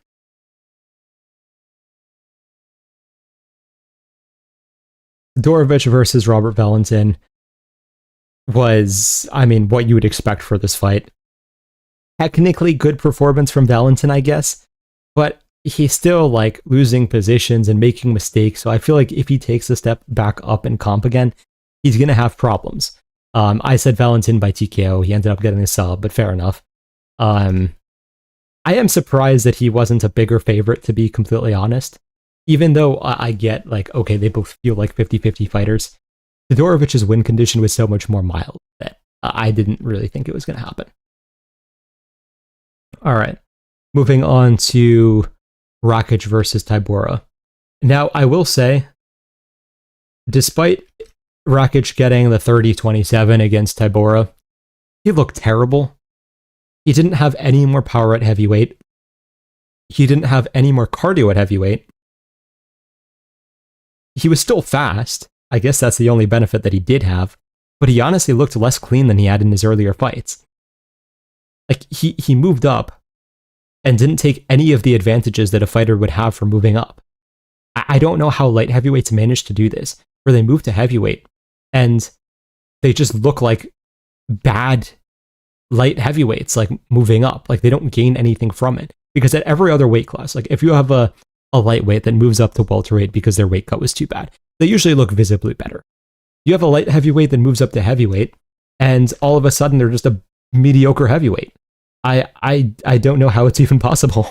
Dorovic versus Robert Valentin was, I mean, what you would expect for this fight. Technically good performance from Valentin, I guess, but he's still like losing positions and making mistakes, so I feel like if he takes a step back up in comp again, he's going to have problems. I said Valentin by TKO. He ended up getting a sub, but fair enough. I am surprised that he wasn't a bigger favorite, to be completely honest. Even though I get, like, okay, they both feel like 50-50 fighters, Todorovic's win condition was so much more mild that I didn't really think it was going to happen. All right. Moving on to Rakic versus Tybura. Now, I will say, despite Rakic getting the 30-27 against Tybura, he looked terrible. He didn't have any more power at heavyweight. He didn't have any more cardio at heavyweight. He was still fast. I guess that's the only benefit that he did have, but he honestly looked less clean than he had in his earlier fights. Like, he moved up and didn't take any of the advantages that a fighter would have for moving up. I don't know how light heavyweights managed to do this, where they move to heavyweight and they just look like bad light heavyweights, like moving up. Like, they don't gain anything from it. Because at every other weight class, like if you have a lightweight that moves up to welterweight because their weight cut was too bad, they usually look visibly better. You have a light heavyweight that moves up to heavyweight, and all of a sudden they're just a mediocre heavyweight. I don't know how it's even possible.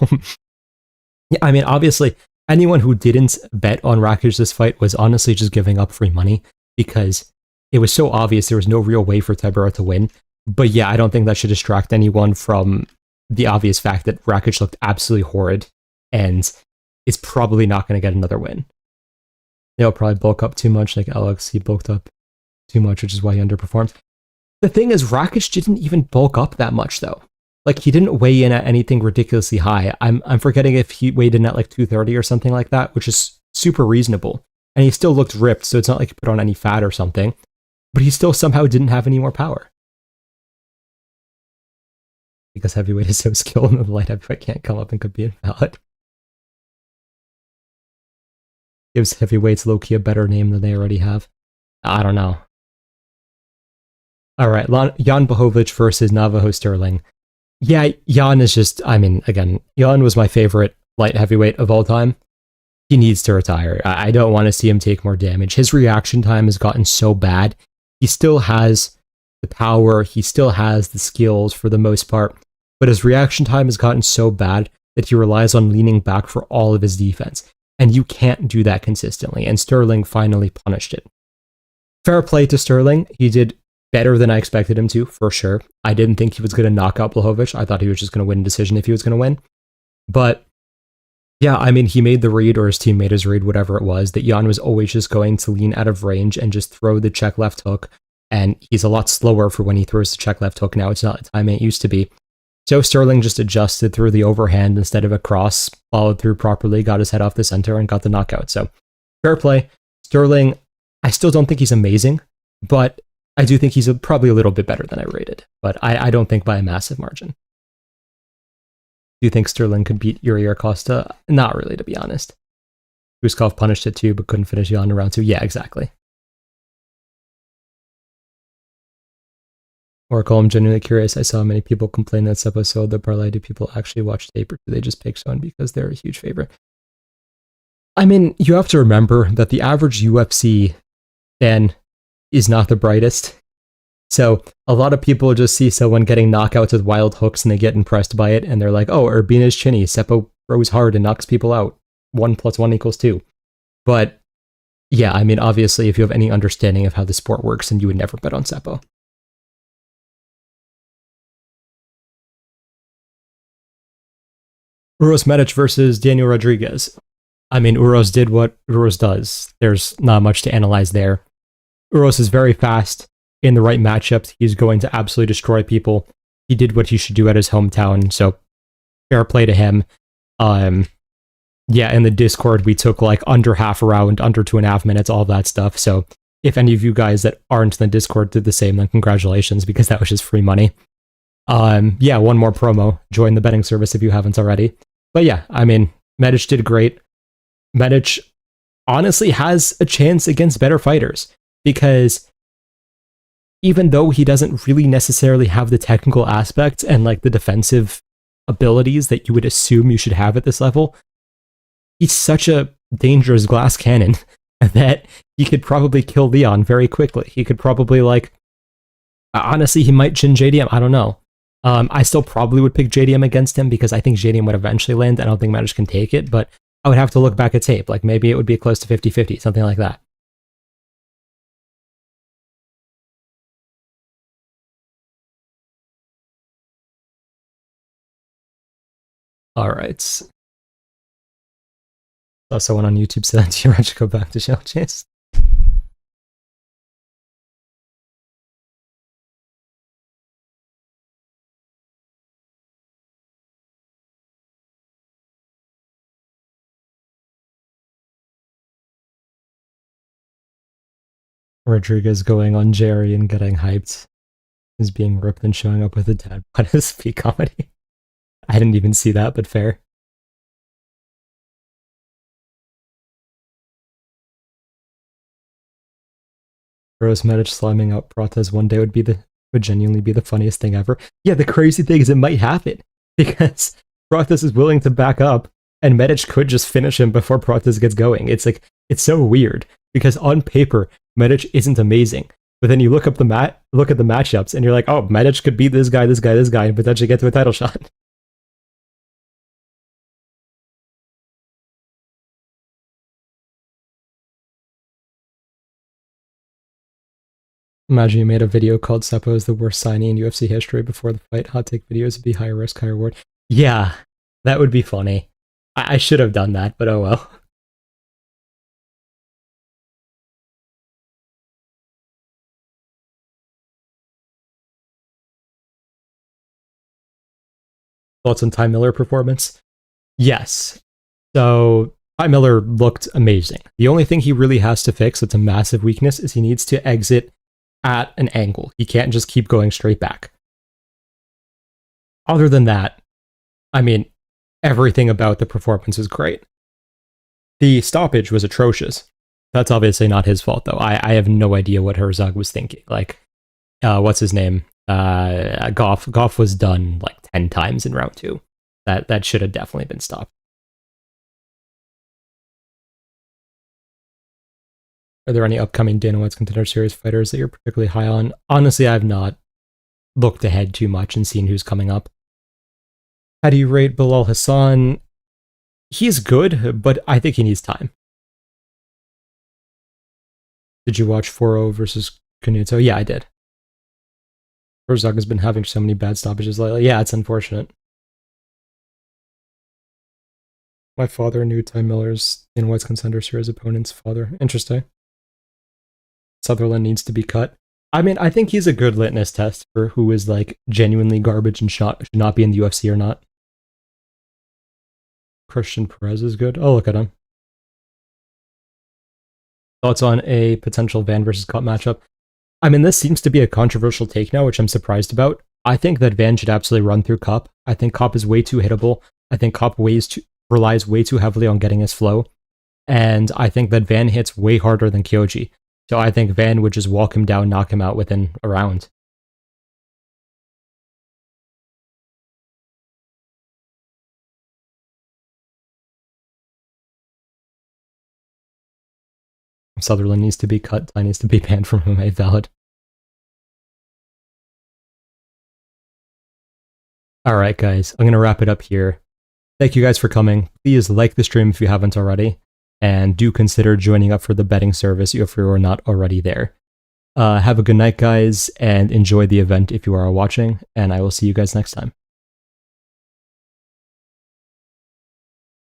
Yeah, I mean, obviously, anyone who didn't bet on Rakic this fight was honestly just giving up free money, because it was so obvious there was no real way for Tybura to win. But yeah, I don't think that should distract anyone from the obvious fact that Rakic looked absolutely horrid and is probably not going to get another win. He'll probably bulk up too much, like Alex. He bulked up too much, which is why he underperformed. The thing is, Rakic didn't even bulk up that much, though. Like, he didn't weigh in at anything ridiculously high. I'm forgetting if he weighed in at like 230 or something like that, which is super reasonable. And he still looked ripped, so it's not like he put on any fat or something. But he still somehow didn't have any more power. Because heavyweight is so skilled and the light heavyweight can't come up and could be invalid. Gives heavyweights low-key a better name than they already have. I don't know. All right, Jan Blachowicz versus Navajo Sterling. Yeah, Jan is just, I mean, again, Jan was my favorite light heavyweight of all time. He needs to retire. I don't want to see him take more damage. His reaction time has gotten so bad. He still has the power, he still has the skills for the most part, but his reaction time has gotten so bad that he relies on leaning back for all of his defense. And you can't do that consistently, and Sterling finally punished it. Fair play to Sterling. He did better than I expected him to, for sure. I didn't think he was going to knock out Blachowicz. I thought he was just going to win a decision if he was going to win. But yeah, I mean, he made the read, or his team made his read, whatever it was, that Jan was always just going to lean out of range and just throw the check left hook. And he's a lot slower for when he throws the check left hook now. It's not the time it used to be. So Sterling just adjusted through the overhand instead of a cross, followed through properly, got his head off the center, and got the knockout. So fair play. Sterling, I still don't think he's amazing, but I do think he's probably a little bit better than I rated. But I don't think by a massive margin. Do you think Sterling could beat Yuri Acosta? Not really, to be honest. Guskov punished it too, but couldn't finish Jan in round 2. Yeah, exactly. Oracle, I'm genuinely curious. I saw many people complain that this episode, the parlay, do people actually watch tape, or do they just pick someone because they're a huge favorite? I mean, you have to remember that the average UFC fan is not the brightest. So a lot of people just see someone getting knockouts with wild hooks and they get impressed by it, and they're like, oh, Urbina's chinny. Seppo throws hard and knocks people out. 1 + 1 = 2. But Yeah, I mean, obviously, if you have any understanding of how the sport works, then you would never bet on Seppo. Uros Medic versus Daniel Rodriguez. I mean, Uros did what Uros does. There's not much to analyze there. Uros is very fast. In the right matchups, he's going to absolutely destroy people. He did what he should do at his hometown, so fair play to him. Yeah, in the Discord, we took like under half a round, under 2.5 minutes, all that stuff. So if any of you guys that aren't in the Discord did the same, then congratulations, because that was just free money. Yeah, one more promo. Join the betting service if you haven't already. But yeah, I mean, Medic did great. Medic honestly has a chance against better fighters, because even though he doesn't really necessarily have the technical aspects and like the defensive abilities that you would assume you should have at this level, he's such a dangerous glass cannon that he could probably kill Leon very quickly. He could probably like, honestly, he might chin JDM. I don't know. I still probably would pick JDM against him because I think JDM would eventually land. I don't think Medic can take it, but I would have to look back at tape. Like maybe it would be close to 50-50, something like that. All right. Saw someone on YouTube said that you should go back to Shell Chase. Rodriguez going on Jerry and getting hyped is being ripped and showing up with a dad. What is peak comedy? I didn't even see that, but fair. Rose Medic slamming out Prates one day would genuinely be the funniest thing ever. Yeah, the crazy thing is it might happen because Prates is willing to back up and Medic could just finish him before Prates gets going. It's like, it's so weird because on paper, Medic isn't amazing. But then you look at the matchups and you're like, oh, Medic could beat this guy, and potentially get to a title shot. Imagine you made a video called Seppo is the worst signing in UFC history before the fight. Hot take videos would be higher risk, higher reward. Yeah, that would be funny. I should have done that, but oh well. Thoughts on Ty Miller performance? Yes. So Ty Miller looked amazing. The only thing he really has to fix that's a massive weakness is he needs to exit at an angle. He can't just keep going straight back. Other than that, I mean, everything about the performance was great. The stoppage was atrocious. That's obviously not his fault, though. I have no idea what Herzog was thinking. Like, what's his name? Goff was done like 10 times in round 2. That should have definitely been stopped. Are there any upcoming Dana White's Contender Series fighters that you're particularly high on? Honestly, I've not looked ahead too much and seen who's coming up. How do you rate Bilal Hassan? He's good, but I think he needs time. Did you watch 4-0 versus Canuto? Yeah, I did. Herzog has been having so many bad stoppages lately. Yeah, it's unfortunate. My father knew Ty Miller's Dana White's Contender Series opponent's father. Interesting. Sutherland needs to be cut. I mean, I think he's a good litmus test for who is like genuinely garbage and should not be in the UFC or not. Christian Perez is good. Oh, look at him. Thoughts on a potential Van versus Cup matchup? I mean, this seems to be a controversial take now, which I'm surprised about. I think that Van should absolutely run through Cup. I think Cup is way too hittable. I think Cup relies way too heavily on getting his flow. And I think that Van hits way harder than Kyoji. So I think Van would just walk him down, knock him out within a round. Sutherland needs to be cut. Ty needs to be banned from MMA. Valid. All right, guys. I'm going to wrap it up here. Thank you guys for coming. Please like the stream if you haven't already. and do consider joining up for the betting service if you are not already there. Have a good night, guys, and enjoy the event if you are watching, and I will see you guys next time.